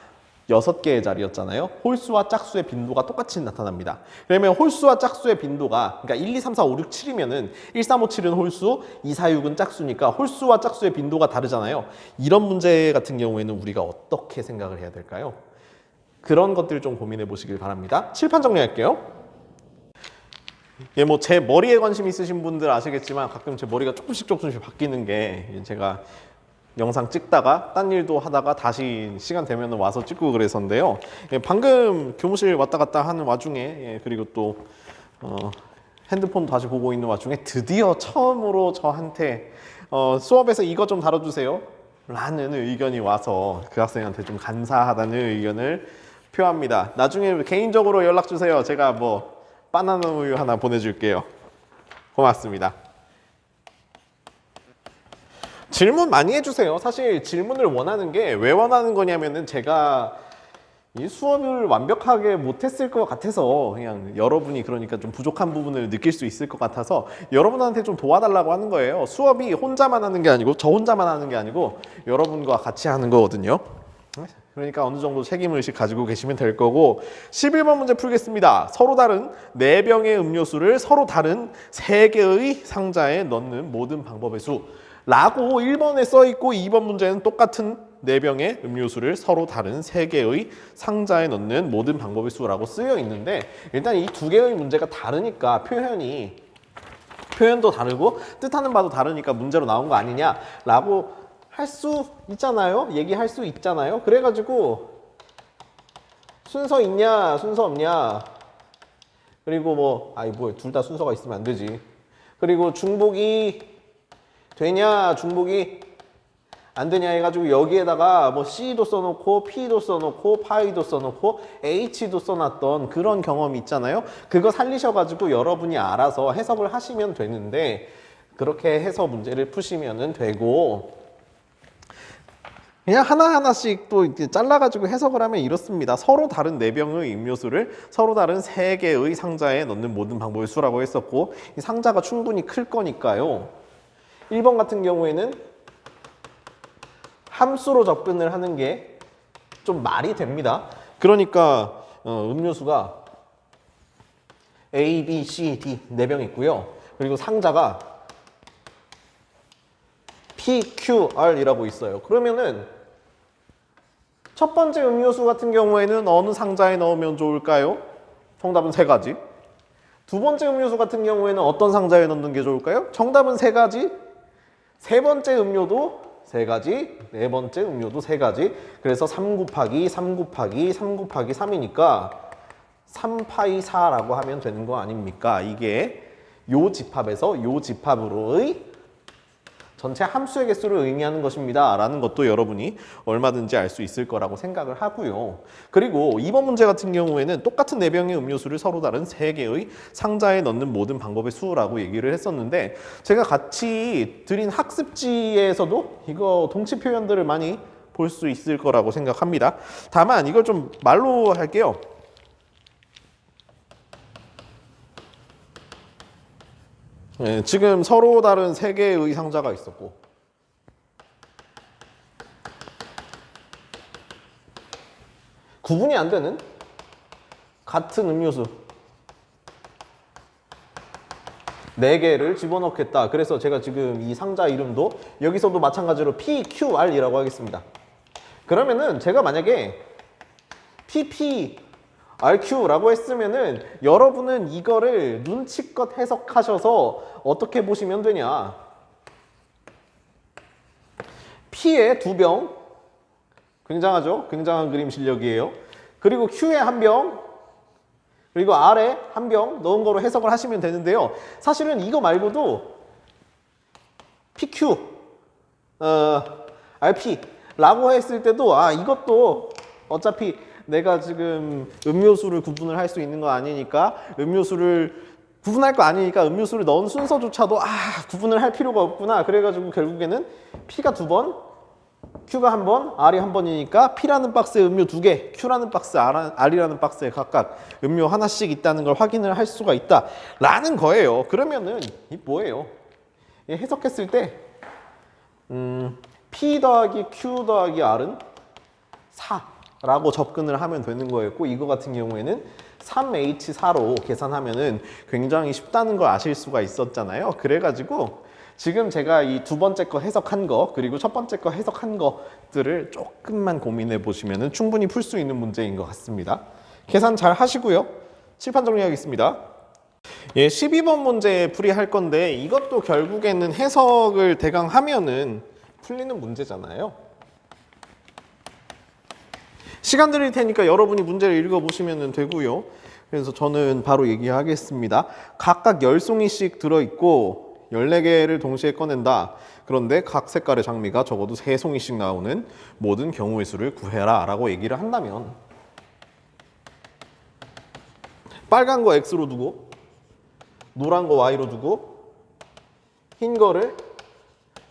A: 6개의 자리였잖아요. 홀수와 짝수의 빈도가 똑같이 나타납니다. 그러면 홀수와 짝수의 빈도가 그러니까 1, 2, 3, 4, 5, 6, 7이면은 1, 3, 5, 7은 홀수, 2, 4, 6은 짝수니까 홀수와 짝수의 빈도가 다르잖아요. 이런 문제 같은 경우에는 우리가 어떻게 생각을 해야 될까요? 그런 것들 좀 고민해 보시길 바랍니다. 칠판 정리할게요. 예, 뭐 제 머리에 관심 있으신 분들 아시겠지만 가끔 제 머리가 조금씩 바뀌는 게 제가 영상 찍다가 딴 일도 하다가 다시 시간 되면 와서 찍고 그래서인데요. 예, 방금 교무실 왔다 갔다 하는 와중에 그리고 또 핸드폰 다시 보고 있는 와중에 드디어 처음으로 저한테 수업에서 이거 좀 다뤄주세요 라는 의견이 와서 그 학생한테 좀 감사하다는 의견을 표합니다. 나중에 개인적으로 연락 주세요. 제가 뭐 바나나 우유 하나 보내줄게요. 고맙습니다. 질문 많이 해주세요. 사실 질문을 원하는 게 왜 원하는 거냐면은 제가 이 수업을 완벽하게 못했을 것 같아서 그냥 여러분이 그러니까 좀 부족한 부분을 느낄 수 있을 것 같아서 여러분한테 좀 도와달라고 하는 거예요. 수업이 혼자만 하는 게 아니고 저 혼자만 하는 게 아니고 여러분과 같이 하는 거거든요. 그러니까 어느 정도 책임의식 가지고 계시면 될 거고 11번 문제 풀겠습니다. 서로 다른 4병의 음료수를 서로 다른 3개의 상자에 넣는 모든 방법의 수 라고 1번에 써있고 2번 문제는 똑같은 4병의 음료수를 서로 다른 3개의 상자에 넣는 모든 방법의 수라고 쓰여 있는데 일단 이 2개의 문제가 다르니까 표현도 다르고 뜻하는 바도 다르니까 문제로 나온 거 아니냐 라고 할 수 있잖아요. 얘기할 수 있잖아요. 그래가지고 순서 있냐 순서 없냐 그리고 뭐 둘 다 순서가 있으면 안 되지. 그리고 중복이 되냐 중복이 안 되냐 해가지고 여기에다가 뭐 C도 써놓고 P도 써놓고 파이도 써놓고 H도 써놨던 그런 경험이 있잖아요. 그거 살리셔가지고 여러분이 알아서 해석을 하시면 되는데 그렇게 해서 문제를 푸시면 되고 그냥 하나하나씩 또 이렇게 잘라가지고 해석을 하면 이렇습니다. 서로 다른 4병의 음료수를 서로 다른 3개의 상자에 넣는 모든 방법의 수라고 했었고 이 상자가 충분히 클 거니까요. 1번 같은 경우에는 함수로 접근을 하는 게 좀 말이 됩니다. 그러니까 음료수가 A, B, C, D 4병 있고요. 그리고 상자가 P, Q, R이라고 있어요. 그러면은 첫 번째 음료수 같은 경우에는 어느 상자에 넣으면 좋을까요? 정답은 3가지. 두 번째 음료수 같은 경우에는 어떤 상자에 넣는 게 좋을까요? 정답은 3가지. 세 번째 음료도 3가지, 네 번째 음료도 3가지. 그래서 3 곱하기 3 곱하기 3 곱하기 3이니까 3파이 4라고 하면 되는 거 아닙니까? 이게 요 집합에서 요 집합으로의 전체 함수의 개수를 의미하는 것입니다 라는 것도 여러분이 얼마든지 알 수 있을 거라고 생각을 하고요. 그리고 2번 문제 같은 경우에는 똑같은 4병의 음료수를 서로 다른 3개의 상자에 넣는 모든 방법의 수라고 얘기를 했었는데 제가 같이 드린 학습지에서도 이거 동치 표현들을 많이 볼 수 있을 거라고 생각합니다. 다만 이걸 좀 말로 할게요. 네, 지금 서로 다른 3개의 상자가 있었고 구분이 안 되는 같은 음료수 4개를 집어넣겠다. 그래서 제가 지금 이 상자 이름도 여기서도 마찬가지로 PQR이라고 하겠습니다. 그러면은 제가 만약에 RQ라고 했으면은 여러분은 이거를 눈치껏 해석하셔서 어떻게 보시면 되냐. P에 2병. 굉장하죠? 굉장한 그림 실력이에요. 그리고 Q에 1병. 그리고 R에 1병 넣은 거로 해석을 하시면 되는데요. 사실은 이거 말고도 PQ, RP라고 했을 때도 이것도 어차피 내가 지금 음료수를 구분을 할 수 있는 거 아니니까 음료수를 구분할 거 아니니까 음료수를 넣은 순서조차도 구분을 할 필요가 없구나. 그래가지고 결국에는 P가 2번, Q가 1번, R이 1번이니까 P라는 박스에 음료 2개, Q라는 박스, R이라는 박스에 각각 음료 하나씩 있다는 걸 확인을 할 수가 있다라는 거예요. 그러면은 이 뭐예요? 해석했을 때 P 더하기 Q 더하기 R은 4라고 접근을 하면 되는 거였고, 이거 같은 경우에는 3H4로 계산하면은 굉장히 쉽다는 걸 아실 수가 있었잖아요. 그래가지고 지금 제가 이 두 번째 거 해석한 거 그리고 첫 번째 거 해석한 것들을 조금만 고민해 보시면은 충분히 풀 수 있는 문제인 것 같습니다. 계산 잘 하시고요. 칠판 정리하겠습니다. 12번 문제 풀이할 건데 이것도 결국에는 해석을 대강 하면은 풀리는 문제잖아요. 시간 드릴 테니까 여러분이 문제를 읽어보시면 되고요. 그래서 저는 바로 얘기하겠습니다. 각각 10송이씩 들어있고 14개를 동시에 꺼낸다. 그런데 각 색깔의 장미가 적어도 3송이씩 나오는 모든 경우의 수를 구해라 라고 얘기를 한다면, 빨간 거 X로 두고 노란 거 Y로 두고 흰 거를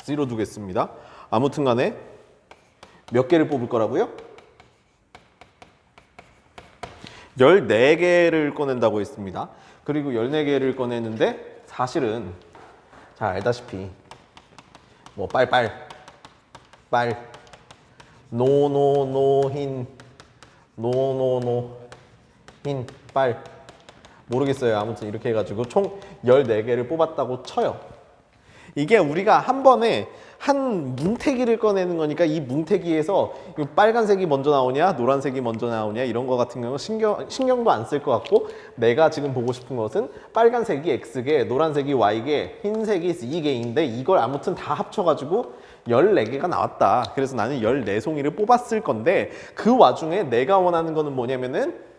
A: Z로 두겠습니다. 아무튼 간에 몇 개를 뽑을 거라고요? 14개를 꺼낸다고 했습니다. 그리고 14개를 꺼내는데 사실은 잘 알다시피 뭐 빨, 노, 흰, 노, 흰, 빨 모르겠어요. 아무튼 이렇게 해가지고 총 14개를 뽑았다고 쳐요. 이게 우리가 한 번에 한 뭉태기를 꺼내는 거니까 이 뭉태기에서 빨간색이 먼저 나오냐 노란색이 먼저 나오냐 이런 거 같은 경우는 신경도 안 쓸 것 같고, 내가 지금 보고 싶은 것은 빨간색이 X개, 노란색이 Y개, 흰색이 Z개인데 이걸 아무튼 다 합쳐가지고 14개가 나왔다. 그래서 나는 14송이를 뽑았을 건데, 그 와중에 내가 원하는 거는 뭐냐면은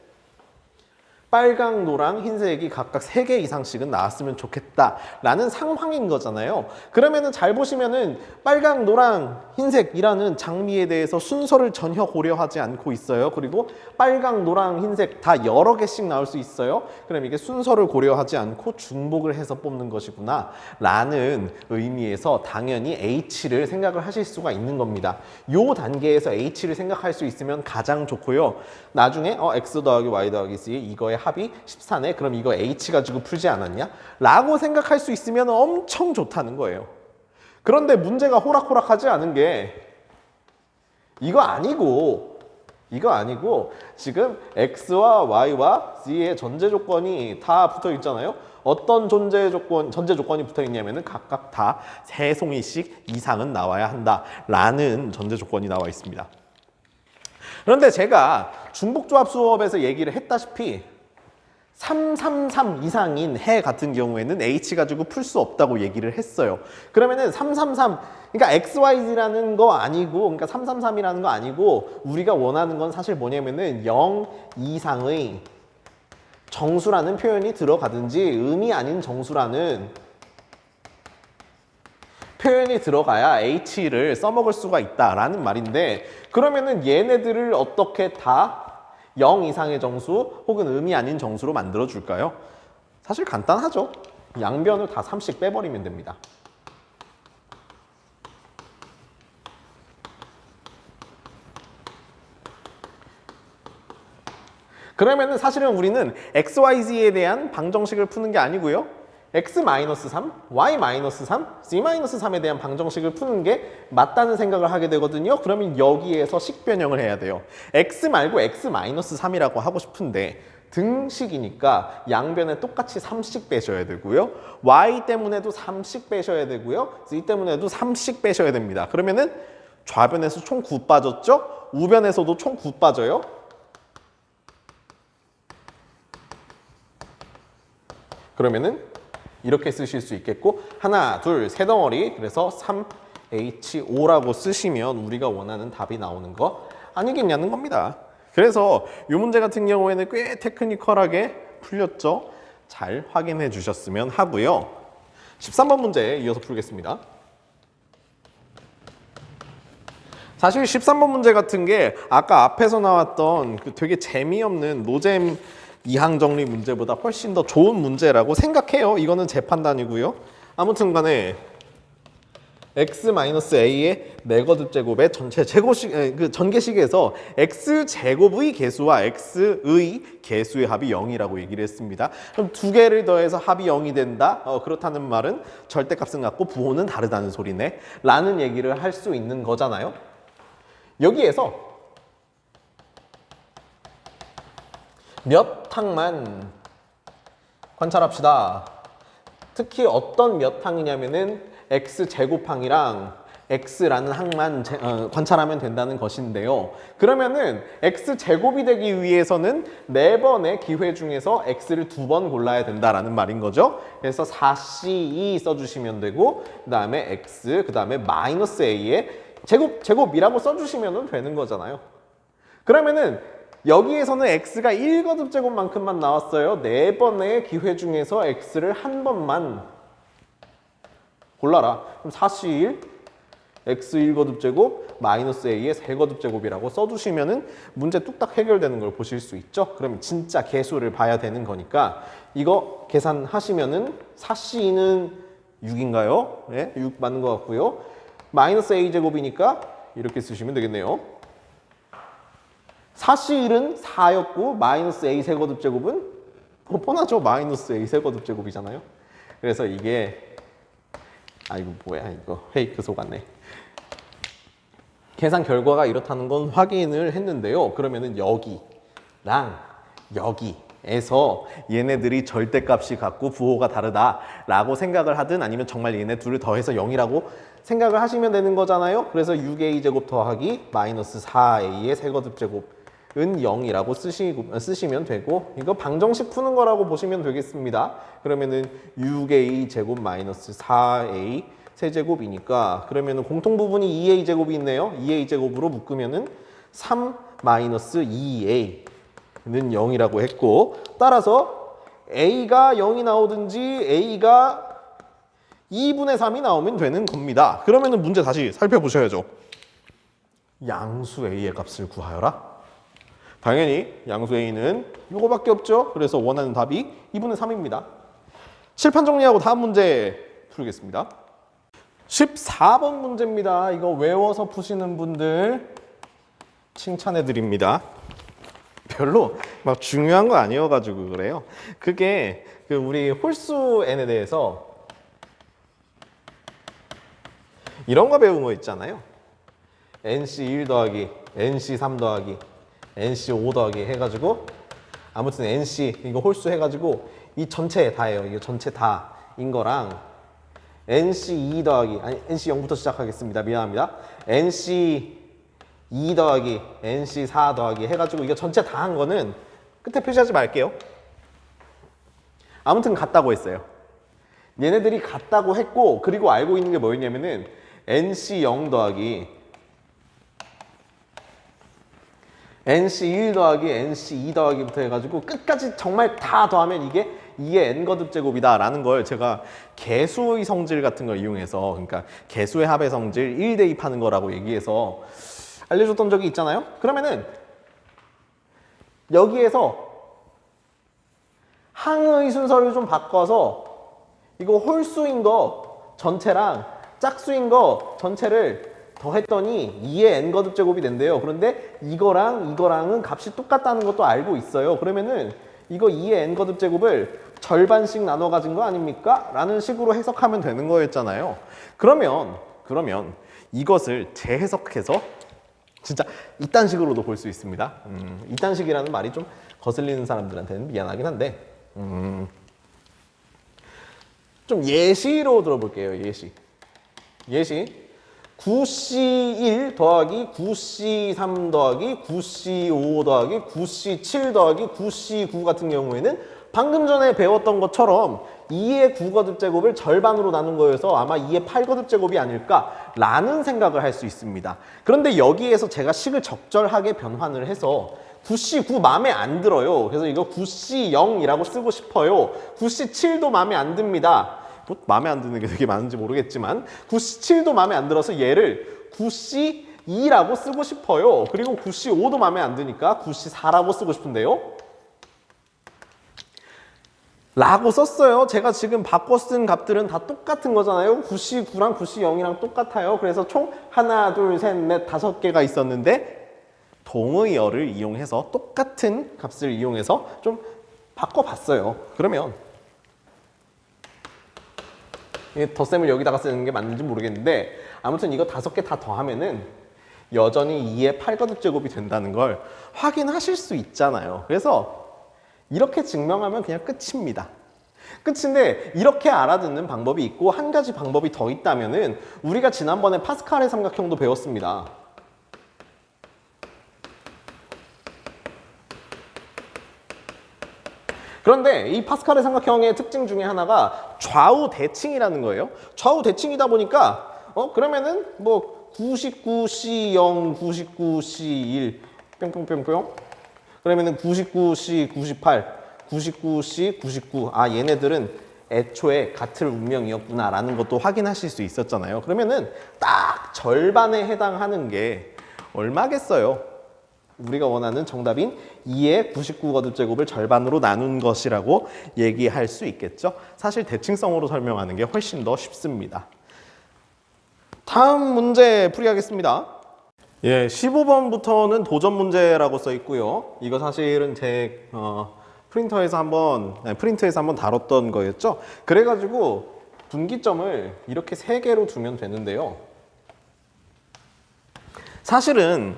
A: 빨강, 노랑, 흰색이 각각 3개 이상씩은 나왔으면 좋겠다라는 상황인 거잖아요. 그러면은 잘 보시면은 빨강, 노랑, 흰색이라는 장미에 대해서 순서를 전혀 고려하지 않고 있어요. 그리고 빨강, 노랑, 흰색 다 여러 개씩 나올 수 있어요. 그럼 이게 순서를 고려하지 않고 중복을 해서 뽑는 것이구나 라는 의미에서 당연히 H를 생각을 하실 수가 있는 겁니다. 요 단계에서 H를 생각할 수 있으면 가장 좋고요. 나중에 X 더하기 Y 더하기 Z 이거의 합이 14네. 그럼 이거 H 가지고 풀지 않았냐? 라고 생각할 수 있으면 엄청 좋다는 거예요. 그런데 문제가 호락호락하지 않은 게 이거 아니고 지금 X와 Y와 Z의 전제 조건이 다 붙어 있잖아요. 어떤 전제 조건이 붙어 있냐면은 각각 다 3송이씩 이상은 나와야 한다라는 전제 조건이 나와 있습니다. 그런데 제가 중복조합 수업에서 얘기를 했다시피 333 이상인 해 같은 경우에는 H 가지고 풀 수 없다고 얘기를 했어요. 그러면은 333, 그러니까 XYZ라는 거 아니고, 그러니까 333이라는 거 아니고, 우리가 원하는 건 사실 뭐냐면은 0 이상의 정수라는 표현이 들어가든지 의미 아닌 정수라는 표현이 들어가야 H를 써먹을 수가 있다라는 말인데, 그러면은 얘네들을 어떻게 다 0 이상의 정수 혹은 의미 아닌 정수로 만들어 줄까요? 사실 간단하죠. 양변을 다 3씩 빼버리면 됩니다. 그러면은 사실은 우리는 XYZ에 대한 방정식을 푸는 게 아니고요. X-3, Y-3, Z-3에 대한 방정식을 푸는 게 맞다는 생각을 하게 되거든요. 그러면 여기에서 식 변형을 해야 돼요. X 말고 X-3이라고 하고 싶은데 등식이니까 양변에 똑같이 3씩 빼셔야 되고요. Y 때문에도 3씩 빼셔야 되고요. Z 때문에도 3씩 빼셔야 됩니다. 그러면은 좌변에서 총 9 빠졌죠? 우변에서도 총 9 빠져요. 그러면은 이렇게 쓰실 수 있겠고, 하나, 둘, 세 덩어리, 그래서 3H5라고 쓰시면 우리가 원하는 답이 나오는 거 아니겠냐는 겁니다. 그래서 이 문제 같은 경우에는 꽤 테크니컬하게 풀렸죠? 잘 확인해 주셨으면 하고요. 13번 문제 이어서 풀겠습니다. 사실 13번 문제 같은 게 아까 앞에서 나왔던 그 되게 재미없는 노잼 이항 정리 문제보다 훨씬 더 좋은 문제라고 생각해요. 이거는 제 판단이고요. 아무튼 간에 x-a의 네거듭 제곱의 전체 제곱식 그 전개식에서 x제곱의 개수와 x의 개수의 합이 0이라고 얘기를 했습니다. 그럼 두 개를 더해서 합이 0이 된다? 그렇다는 말은 절대값은 같고 부호는 다르다는 소리네 라는 얘기를 할 수 있는 거잖아요. 여기에서 몇 항만 관찰합시다. 특히 어떤 몇 항이냐면은 x제곱항이랑 x라는 항만 관찰하면 된다는 것인데요. 그러면은 x제곱이 되기 위해서는 4번의 기회 중에서 x를 2번 골라야 된다라는 말인 거죠. 그래서 4c2 써주시면 되고 그 다음에 x, 그 다음에 마이너스 a의 제곱이라고 써주시면 되는 거잖아요. 그러면은 여기에서는 x가 1거듭 제곱만큼만 나왔어요. 4번의 기회 중에서 x를 한 번만 골라라. 그럼 4c1 x 1거듭 제곱 마이너스 a의 3거듭 제곱이라고 써주시면은 문제 뚝딱 해결되는 걸 보실 수 있죠. 그러면 진짜 개수를 봐야 되는 거니까 이거 계산하시면은 4c는 6인가요? 네, 6 맞는 것 같고요. 마이너스 a 제곱이니까 이렇게 쓰시면 되겠네요. 4c1은 4였고 마이너스 a 세거듭 제곱은 뻔하죠. 마이너스 a 세거듭 제곱이잖아요. 그래서 이게 이거 뭐야 이거 페이크 속았네. 계산 결과가 이렇다는 건 확인을 했는데요. 그러면은 여기랑 여기에서 얘네들이 절대값이 같고 부호가 다르다라고 생각을 하든 아니면 정말 얘네 둘을 더해서 0이라고 생각을 하시면 되는 거잖아요. 그래서 6a 제곱 더하기 마이너스 4a의 세거듭 제곱은 0이라고 쓰시면 되고 이거 방정식 푸는 거라고 보시면 되겠습니다. 그러면은 6a 제곱 마이너스 4a 세제곱이니까 그러면은 공통 부분이 2a 제곱이 있네요. 2a 제곱으로 묶으면은 3 마이너스 2a는 0이라고 했고 따라서 a가 0이 나오든지 a가 2분의 3이 나오면 되는 겁니다. 그러면은 문제 다시 살펴보셔야죠. 양수 a의 값을 구하여라. 당연히 양수 a는 이거밖에 없죠. 그래서 원하는 답이 2분의 3입니다. 칠판 정리하고 다음 문제 풀겠습니다. 14번 문제입니다. 이거 외워서 푸시는 분들 칭찬해 드립니다. 별로 막 중요한 거 아니어가지고 그래요. 그게 우리 홀수 n에 대해서 이런 거 배운 거 있잖아요. nc1 더하기 nc3 더하기 nc5 더하기 해가지고 아무튼 nc 이거 홀수 해가지고 이 전체 다예요. 이거 전체 다인 거랑 nc2 더하기 아니 nc0부터 시작하겠습니다. 미안합니다. nc2 더하기 nc4 더하기 해가지고 이거 전체 다 한 거는 끝에 표시하지 말게요. 아무튼 같다고 했어요. 얘네들이 같다고 했고 그리고 알고 있는 게 뭐였냐면은 nc0 더하기 nc1 더하기 nc2 더하기부터 해가지고 끝까지 정말 다 더하면 이게 2의 n거듭 제곱이다 라는 걸 제가 개수의 성질 같은 걸 이용해서 그러니까 개수의 합의 성질 1 대입하는 거라고 얘기해서 알려줬던 적이 있잖아요. 그러면은 여기에서 항의 순서를 좀 바꿔서 이거 홀수인 거 전체랑 짝수인 거 전체를 더했더니 2의 n거듭 제곱이 된대요. 그런데 이거랑은 값이 똑같다는 것도 알고 있어요. 그러면은 이거 2의 n거듭 제곱을 절반씩 나눠 가진 거 아닙니까? 라는 식으로 해석하면 되는 거였잖아요. 그러면 이것을 재해석해서 진짜 이딴 식으로도 볼 수 있습니다. 이딴 식이라는 말이 좀 거슬리는 사람들한테는 미안하긴 한데 좀 예시로 들어볼게요. 예시 9C1 더하기 9C3 더하기 9C5 더하기 9C7 더하기 9C9 같은 경우에는 방금 전에 배웠던 것처럼 2의 9거듭 제곱을 절반으로 나눈 거여서 아마 2의 8거듭 제곱이 아닐까라는 생각을 할 수 있습니다. 그런데 여기에서 제가 식을 적절하게 변환을 해서 9C9 마음에 안 들어요. 그래서 이거 9C0이라고 쓰고 싶어요. 9C7도 마음에 안 듭니다. 뭐 마음에 안 드는 게 되게 많은지 모르겠지만 9C7도 마음에 안 들어서 얘를 9C2 2라고 쓰고 싶어요. 그리고 9C5도 마음에 안 드니까 9C4라고 쓰고 싶은데요. 라고 썼어요. 제가 지금 바꿔 쓴 값들은 다 똑같은 거잖아요. 9C9랑 9C0이랑 똑같아요. 그래서 총 하나, 둘, 셋, 넷, 5개가 있었는데 동의어를 이용해서 똑같은 값을 이용해서 좀 바꿔봤어요. 그러면 덧셈을 여기다가 쓰는 게 맞는지 모르겠는데 아무튼 이거 5개 다 더하면은 여전히 2의 8거듭제곱이 된다는 걸 확인하실 수 있잖아요. 그래서 이렇게 증명하면 그냥 끝입니다. 끝인데 이렇게 알아듣는 방법이 있고 한 가지 방법이 더 있다면은 우리가 지난번에 파스칼의 삼각형도 배웠습니다. 그런데 이 파스칼의 삼각형의 특징 중에 하나가 좌우 대칭이라는 거예요. 좌우 대칭이다 보니까 그러면은 뭐 99C0, 99C1 뿅뿅뿅뿅 그러면은 99C, 98, 99C, 99 아 얘네들은 애초에 같은 운명이었구나라는 것도 확인하실 수 있었잖아요. 그러면은 딱 절반에 해당하는 게 얼마겠어요? 우리가 원하는 정답인 2의 99거듭제곱을 절반으로 나눈 것이라고 얘기할 수 있겠죠. 사실 대칭성으로 설명하는 게 훨씬 더 쉽습니다. 다음 문제 풀이하겠습니다. 예, 15번부터는 도전 문제라고 써 있고요. 이거 사실은 제 프린트에서 한번 다뤘던 거였죠. 그래가지고 분기점을 이렇게 3개로 두면 되는데요. 사실은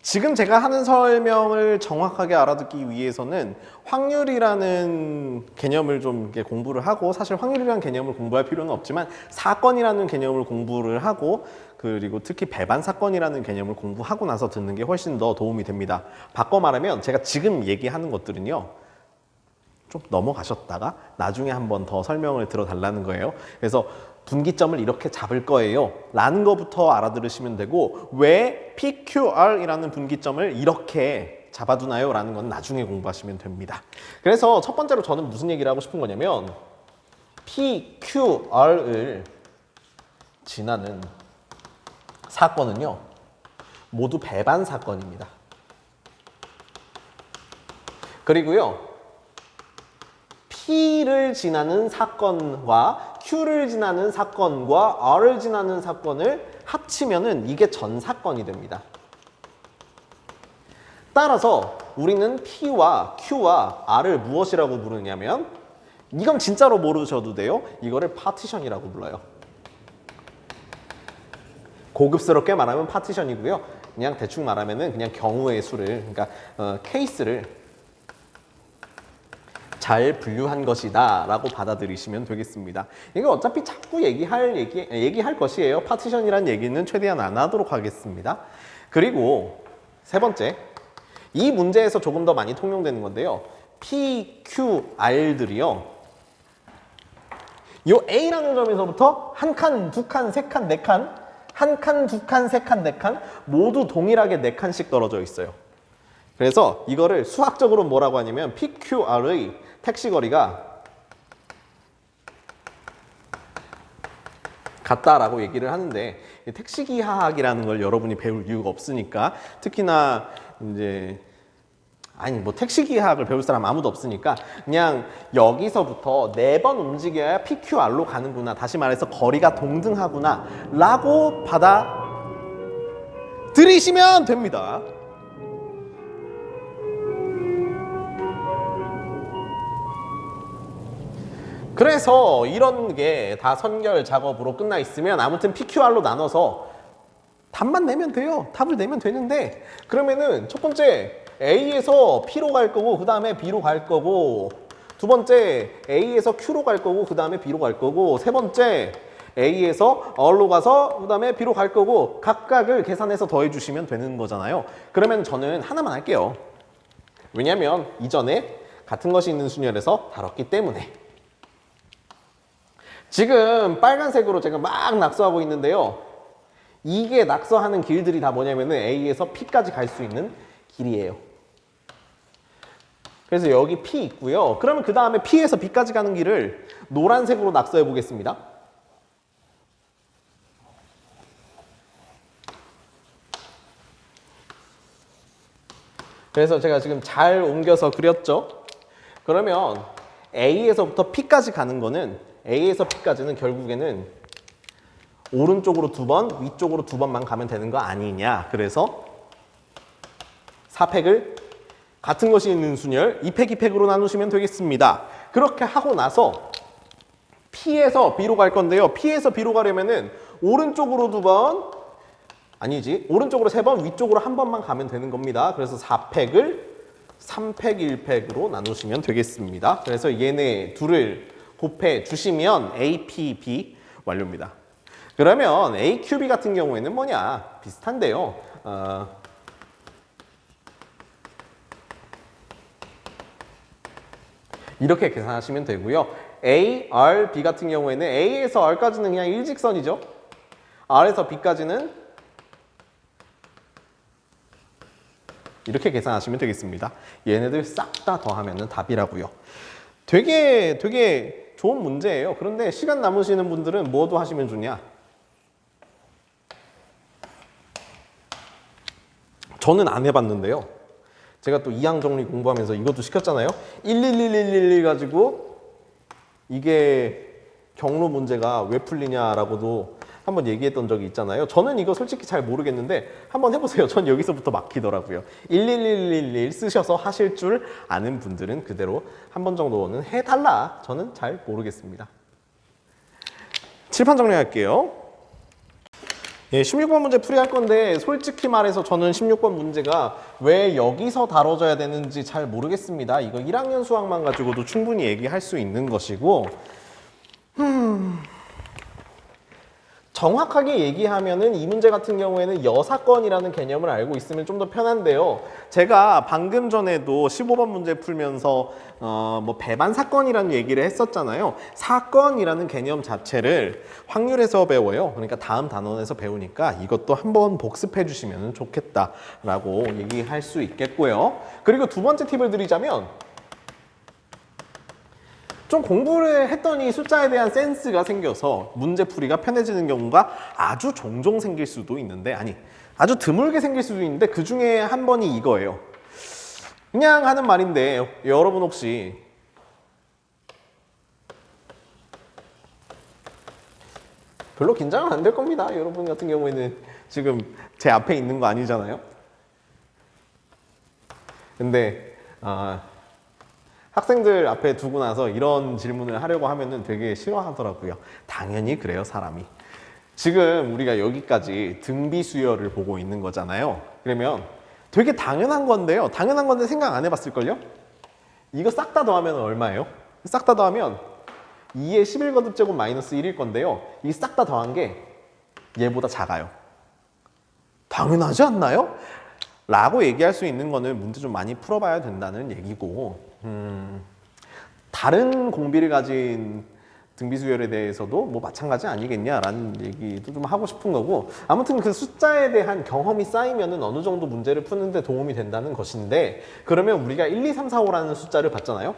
A: 지금 제가 하는 설명을 정확하게 알아듣기 위해서는 확률이라는 개념을 좀 이렇게 공부를 하고 사실 확률이라는 개념을 공부할 필요는 없지만 사건이라는 개념을 공부를 하고 그리고 특히 배반 사건이라는 개념을 공부하고 나서 듣는 게 훨씬 더 도움이 됩니다. 바꿔 말하면 제가 지금 얘기하는 것들은요. 좀 넘어가셨다가 나중에 한 번 더 설명을 들어달라는 거예요. 그래서 분기점을 이렇게 잡을 거예요 라는 것부터 알아들으시면 되고 왜 PQR이라는 분기점을 이렇게 잡아두나요? 라는 건 나중에 공부하시면 됩니다. 그래서 첫 번째로 저는 무슨 얘기를 하고 싶은 거냐면 PQR을 지나는 사건은요 모두 배반 사건입니다. 그리고요 P를 지나는 사건과 Q를 지나는 사건과 R을 지나는 사건을 합치면은 이게 전 사건이 됩니다. 따라서 우리는 P와 Q와 R을 무엇이라고 부르냐면 이건 진짜로 모르셔도 돼요. 이거를 파티션이라고 불러요. 고급스럽게 말하면 파티션이고요. 그냥 대충 말하면은 그냥 경우의 수를 그러니까 케이스를 잘 분류한 것이다 라고 받아들이시면 되겠습니다. 이거 어차피 자꾸 얘기할 것이에요. 파티션이란 얘기는 최대한 안 하도록 하겠습니다. 그리고 세 번째, 이 문제에서 조금 더 많이 통용되는 건데요. P, Q, R들이요. 요 A라는 점에서부터 한 칸, 두 칸, 세 칸, 네 칸, 한 칸, 두 칸, 세 칸, 네 칸 모두 동일하게 네 칸씩 떨어져 있어요. 그래서 이거를 수학적으로 뭐라고 하냐면 PQR의 택시거리가 같다라고 얘기를 하는데 택시기하학이라는 걸 여러분이 배울 이유가 없으니까 특히나 이제 뭐 택시기하학을 배울 사람 아무도 없으니까 그냥 여기서부터 4번 움직여야 PQR로 가는구나 다시 말해서 거리가 동등하구나 라고 받아들이시면 됩니다. 그래서 이런 게 다 선결 작업으로 끝나 있으면 아무튼 PQR로 나눠서 답만 내면 돼요. 답을 내면 되는데 그러면은 첫 번째 A에서 P로 갈 거고 그 다음에 B로 갈 거고 두 번째 A에서 Q로 갈 거고 그 다음에 B로 갈 거고 세 번째 A에서 R로 가서 그 다음에 B로 갈 거고 각각을 계산해서 더해 주시면 되는 거잖아요. 그러면 저는 하나만 할게요. 왜냐면 이전에 같은 것이 있는 순열에서 다뤘기 때문에. 지금 빨간색으로 제가 막 낙서하고 있는데요. 이게 낙서하는 길들이 다 뭐냐면은 A에서 P까지 갈 수 있는 길이에요. 그래서 여기 P 있고요. 그러면 그 다음에 P에서 B까지 가는 길을 노란색으로 낙서해 보겠습니다. 그래서 제가 지금 잘 옮겨서 그렸죠. 그러면 A에서부터 P까지 가는 거는 A에서 P까지는 결국에는 오른쪽으로 2번, 위쪽으로 2번만 가면 되는 거 아니냐. 그래서 4팩을 같은 것이 있는 순열 2팩, 2팩으로 나누시면 되겠습니다. 그렇게 하고 나서 P에서 B로 갈 건데요. P에서 B로 가려면은 오른쪽으로 2번, 아니지, 오른쪽으로 3번, 위쪽으로 1번만 가면 되는 겁니다. 그래서 4팩을 3팩, 1팩으로 나누시면 되겠습니다. 그래서 얘네 둘을 곱해 주시면 A, P, B 완료입니다. 그러면 A, Q, B 같은 경우에는 뭐냐? 비슷한데요. 이렇게 계산하시면 되고요. A, R, B 같은 경우에는 A에서 R까지는 그냥 일직선이죠. R에서 B까지는 이렇게 계산하시면 되겠습니다. 얘네들 싹 다 더하면 답이라고요. 되게 좋은 문제예요. 그런데 시간 남으시는 분들은 뭐도 하시면 좋냐? 저는 안 해봤는데요. 제가 또 이항정리 공부하면서 이것도 시켰잖아요. 11111 가지고 이게 경로 문제가 왜 풀리냐라고도 한번 얘기했던 적이 있잖아요. 저는 이거 솔직히 잘 모르겠는데 한번 해보세요. 전 여기서부터 막히더라고요. 11111 쓰셔서 하실 줄 아는 분들은 그대로 한 번 정도는 해달라. 저는 잘 모르겠습니다. 칠판 정리할게요. 예, 16번 문제 풀이할 건데 솔직히 말해서 저는 16번 문제가 왜 여기서 다뤄져야 되는지 잘 모르겠습니다. 이거 1학년 수학만 가지고도 충분히 얘기할 수 있는 것이고 정확하게 얘기하면은 이 문제 같은 경우에는 여사건이라는 개념을 알고 있으면 좀 더 편한데요. 제가 방금 전에도 15번 문제 풀면서 뭐 배반 사건이라는 얘기를 했었잖아요. 사건이라는 개념 자체를 확률에서 배워요. 그러니까 다음 단원에서 배우니까 이것도 한번 복습해 주시면 좋겠다라고 얘기할 수 있겠고요. 그리고 두 번째 팁을 드리자면 좀 공부를 했더니 숫자에 대한 센스가 생겨서 문제풀이가 편해지는 경우가 아주 종종 생길 수도 있는데, 아니, 아주 드물게 생길 수도 있는데 그 중에 한 번이 이거예요. 그냥 하는 말인데 여러분 혹시 별로 긴장은 안 될 겁니다. 여러분 같은 경우에는 지금 제 앞에 있는 거 아니잖아요. 근데 학생들 앞에 두고 나서 이런 질문을 하려고 하면은 되게 싫어하더라고요. 당연히 그래요, 사람이. 지금 우리가 여기까지 등비 수열을 보고 있는 거잖아요. 그러면 되게 당연한 건데요. 당연한 건데 생각 안 해봤을걸요? 이거 싹 다 더하면 얼마예요? 싹 다 더하면 2의 11거듭제곱 마이너스 1일 건데요. 이 싹 다 더한 게 얘보다 작아요. 당연하지 않나요? 라고 얘기할 수 있는 거는 문제 좀 많이 풀어봐야 된다는 얘기고, 다른 공비를 가진 등비수열에 대해서도 뭐 마찬가지 아니겠냐라는 얘기도 좀 하고 싶은 거고, 아무튼 그 숫자에 대한 경험이 쌓이면은 어느 정도 문제를 푸는데 도움이 된다는 것인데, 그러면 우리가 1, 2, 3, 4, 5라는 숫자를 봤잖아요.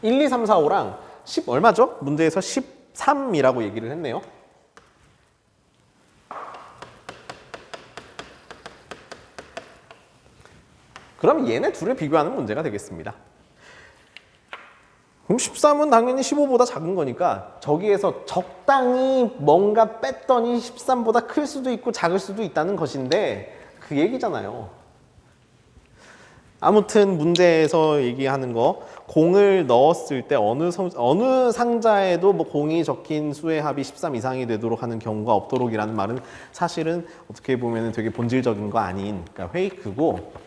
A: 1, 2, 3, 4, 5랑 10 얼마죠? 문제에서 13이라고 얘기를 했네요. 그럼 얘네 둘을 비교하는 문제가 되겠습니다. 그럼 13은 당연히 15보다 작은 거니까 저기에서 적당히 뭔가 뺐더니 13보다 클 수도 있고 작을 수도 있다는 것인데 그 얘기잖아요. 아무튼 문제에서 얘기하는 거, 공을 넣었을 때 어느 상자에도 뭐 공이 적힌 수의 합이 13 이상이 되도록 하는 경우가 없도록이라는 말은 사실은 어떻게 보면 되게 본질적인 거 아닌, 그러니까 페이크고,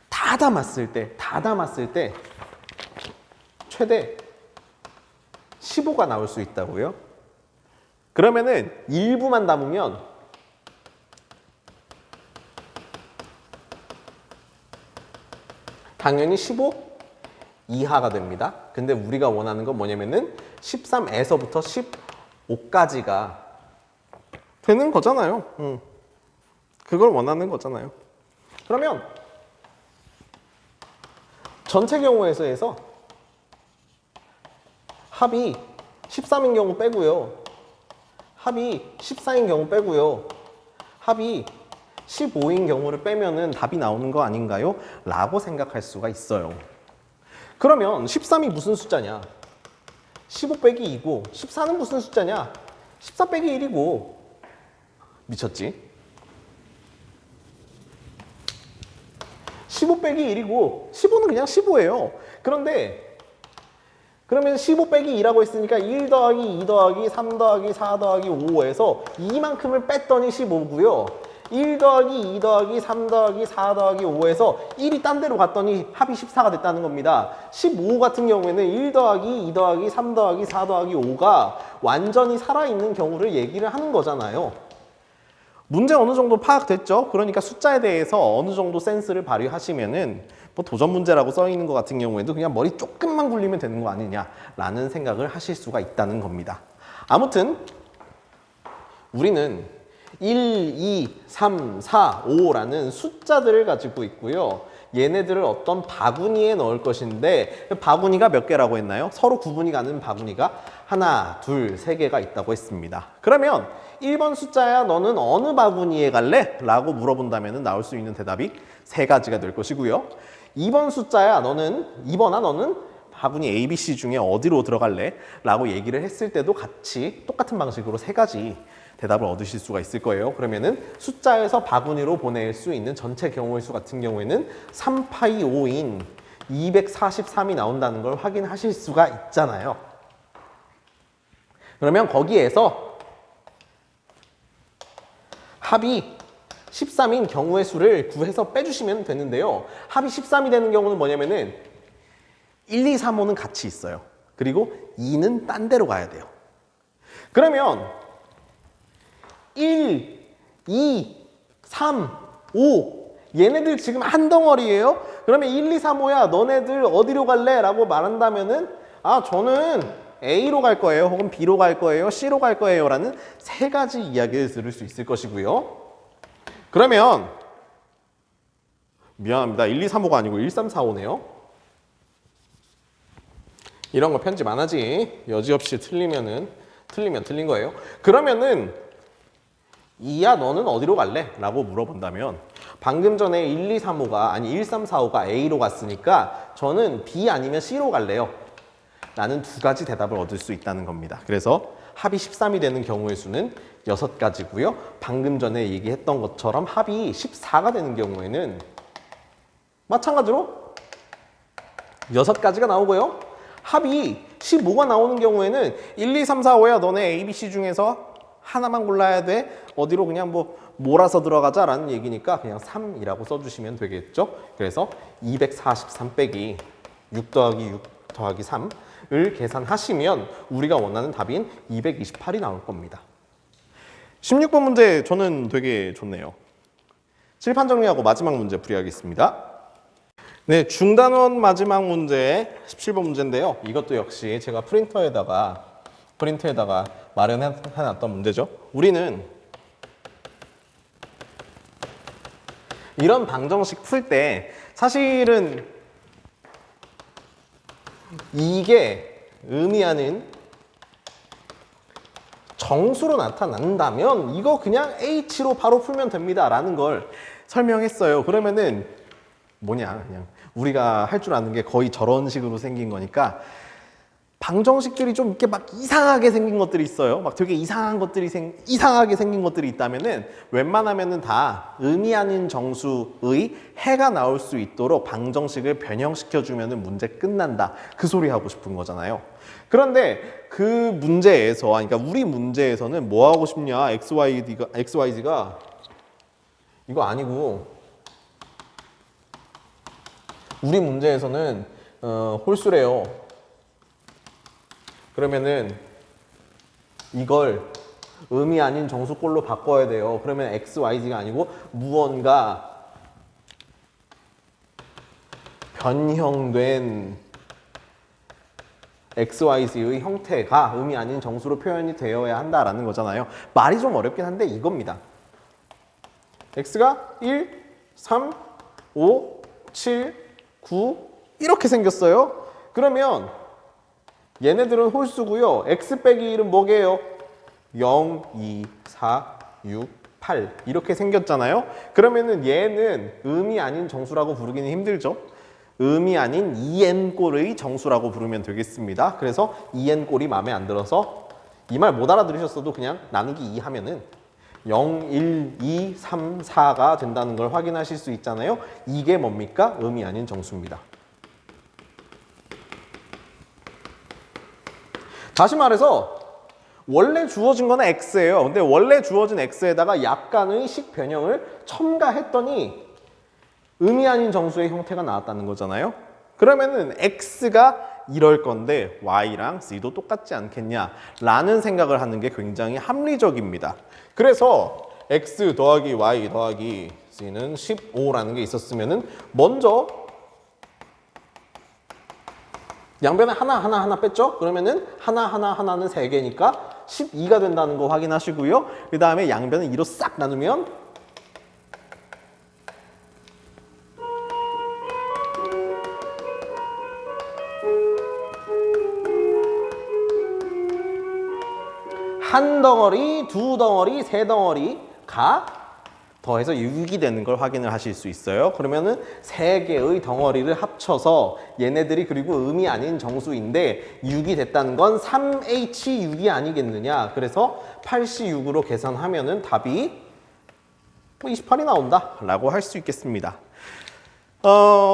A: 다 담았을 때 최대 15가 나올 수 있다고요? 그러면은 일부만 담으면 당연히 15 이하가 됩니다. 근데 우리가 원하는 건 뭐냐면은 13에서부터 15까지가 되는 거잖아요. 그걸 원하는 거잖아요. 그러면 전체 경우에서 해서 합이 13인 경우 빼고요. 합이 14인 경우 빼고요. 합이 15인 경우를 빼면은 답이 나오는 거 아닌가요? 라고 생각할 수가 있어요. 그러면 13이 무슨 숫자냐? 15 빼기 2고 14는 무슨 숫자냐? 14 빼기 1이고 미쳤지? 15 빼기 1이고 15는 그냥 15예요. 그런데 그러면 15 빼기 2라고 했으니까 1 더하기 2 더하기 3 더하기 4 더하기 5에서 이만큼을 뺐더니 15고요. 1 더하기 2 더하기 3 더하기 4 더하기 5에서 1이 딴 데로 갔더니 합이 14가 됐다는 겁니다. 15 같은 경우에는 1 더하기 2 더하기 3 더하기 4 더하기 5가 완전히 살아있는 경우를 얘기를 하는 거잖아요. 문제 어느 정도 파악됐죠? 그러니까 숫자에 대해서 어느 정도 센스를 발휘하시면은 뭐 도전 문제라고 써 있는 것 같은 경우에도 그냥 머리 조금만 굴리면 되는 거 아니냐라는 생각을 하실 수가 있다는 겁니다. 아무튼 우리는 1, 2, 3, 4, 5라는 숫자들을 가지고 있고요. 얘네들을 어떤 바구니에 넣을 것인데 바구니가 몇 개라고 했나요? 서로 구분이 가는 바구니가 하나, 둘, 세 개가 있다고 했습니다. 그러면 1번 숫자야 너는 어느 바구니에 갈래? 라고 물어본다면 나올 수 있는 대답이 세 가지가 될 것이고요. 2번 숫자야 너는 2번아 너는 바구니 A, B, C 중에 어디로 들어갈래? 라고 얘기를 했을 때도 같이 똑같은 방식으로 세 가지 대답을 얻으실 수가 있을 거예요. 그러면은 숫자에서 바구니로 보낼 수 있는 전체 경우의 수 같은 경우에는 3파이 5인 243이 나온다는 걸 확인하실 수가 있잖아요. 그러면 거기에서 합이 13인 경우의 수를 구해서 빼주시면 되는데요. 합이 13이 되는 경우는 뭐냐면은 1, 2, 3, 5는 같이 있어요. 그리고 2는 딴 데로 가야 돼요. 그러면 1, 2, 3, 5 얘네들 지금 한 덩어리예요. 그러면 1, 2, 3, 5야 너네들 어디로 갈래? 라고 말한다면은 저는 A로 갈 거예요. 혹은 B로 갈 거예요. C로 갈 거예요. 라는 세 가지 이야기를 들을 수 있을 것이고요. 그러면 미안합니다. 1, 2, 3, 5가 아니고 1, 3, 4, 5네요. 이런 거 편집 안 하지. 여지없이 틀리면 틀린 거예요. 그러면은 이야 너는 어디로 갈래? 라고 물어본다면 방금 전에 1, 2, 3, 5가 아니 1, 3, 4, 5가 A로 갔으니까 저는 B 아니면 C로 갈래요. 라는 두 가지 대답을 얻을 수 있다는 겁니다. 그래서 합이 13이 되는 경우의 수는 6가지고요. 방금 전에 얘기했던 것처럼 합이 14가 되는 경우에는 마찬가지로 6가지가 나오고요. 합이 15가 나오는 경우에는 1, 2, 3, 4, 5야 너네 A, B, C 중에서 하나만 골라야 돼. 어디로 그냥 뭐 몰아서 들어가자 라는 얘기니까 그냥 3이라고 써주시면 되겠죠. 그래서 243 빼기 6 더하기 6 더하기 3을 계산하시면 우리가 원하는 답인 228이 나올 겁니다. 16번 문제 저는 되게 좋네요. 칠판 정리하고 마지막 문제 풀이하겠습니다. 네, 중단원 마지막 문제 17번 문제인데요. 이것도 역시 제가 프린터에다가 마련해놨던 문제죠. 우리는 이런 방정식 풀 때 사실은 이게 의미하는 정수로 나타난다면 이거 그냥 H로 바로 풀면 됩니다 라는 걸 설명했어요. 그러면은 뭐냐, 그냥 우리가 할 줄 아는 게 거의 저런 식으로 생긴 거니까 방정식들이 좀 이렇게 막 이상하게 생긴 것들이 있어요. 막 되게 이상하게 생긴 것들이 있다면은 웬만하면은 다 의미하는 정수의 해가 나올 수 있도록 방정식을 변형시켜주면은 문제 끝난다. 그 소리 하고 싶은 거잖아요. 그런데 그 문제에서, 그러니까 우리 문제에서는 뭐 하고 싶냐? XYZ가 이거 아니고 우리 문제에서는 홀수래요. 그러면은 이걸 의미 아닌 정수꼴로 바꿔야 돼요. 그러면 XYZ가 아니고 무언가 변형된 XYZ의 형태가 의미 아닌 정수로 표현이 되어야 한다라는 거잖아요. 말이 좀 어렵긴 한데 이겁니다. X가 1, 3, 5, 7, 9 이렇게 생겼어요. 그러면 얘네들은 홀수고요. X 빼기 1은 뭐게요? 0, 2, 4, 6, 8 이렇게 생겼잖아요. 그러면은 얘는 음이 아닌 정수라고 부르기는 힘들죠. 음이 아닌 2n꼴의 정수라고 부르면 되겠습니다. 그래서 2n꼴이 마음에 안 들어서 이 말 못 알아들으셨어도 그냥 나누기 2 하면은 0, 1, 2, 3, 4가 된다는 걸 확인하실 수 있잖아요. 이게 뭡니까? 음이 아닌 정수입니다. 다시 말해서 원래 주어진 거는 x예요. 근데 원래 주어진 x에다가 약간의 식 변형을 첨가했더니 음이 아닌 정수의 형태가 나왔다는 거잖아요. 그러면은 x가 이럴 건데 y랑 c도 똑같지 않겠냐 라는 생각을 하는 게 굉장히 합리적입니다. 그래서 x 더하기 y 더하기 c는 15라는 게 있었으면은 먼저 양변에 하나 뺐죠? 그러면은 하나는 3개니까 12가 된다는 거 확인하시고요. 그 다음에 양변을 2로 싹 나누면 한 덩어리, 두 덩어리, 세 덩어리가 더해서 6이 되는 걸 확인을 하실 수 있어요. 그러면은 3개의 덩어리를 합쳐서 얘네들이 그리고 음이 아닌 정수인데 6이 됐다는 건 3H6이 아니겠느냐. 그래서 8C6으로 계산하면은 답이 28이 나온다 라고 할 수 있겠습니다.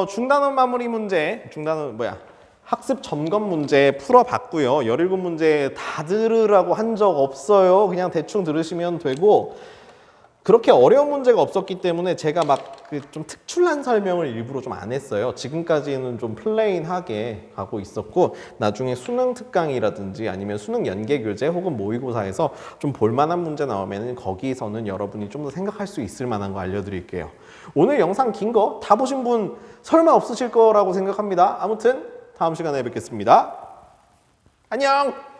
A: 중단원 마무리 문제, 학습 점검 문제 풀어봤고요. 17문제 다 들으라고 한 적 없어요. 그냥 대충 들으시면 되고 그렇게 어려운 문제가 없었기 때문에 제가 막 좀 특출난 설명을 일부러 좀 안 했어요. 지금까지는 좀 플레인하게 가고 있었고 나중에 수능 특강이라든지 아니면 수능 연계 교재 혹은 모의고사에서 좀 볼만한 문제 나오면 거기서는 여러분이 좀 더 생각할 수 있을 만한 거 알려드릴게요. 오늘 영상 긴 거 다 보신 분 설마 없으실 거라고 생각합니다. 아무튼 다음 시간에 뵙겠습니다. 안녕!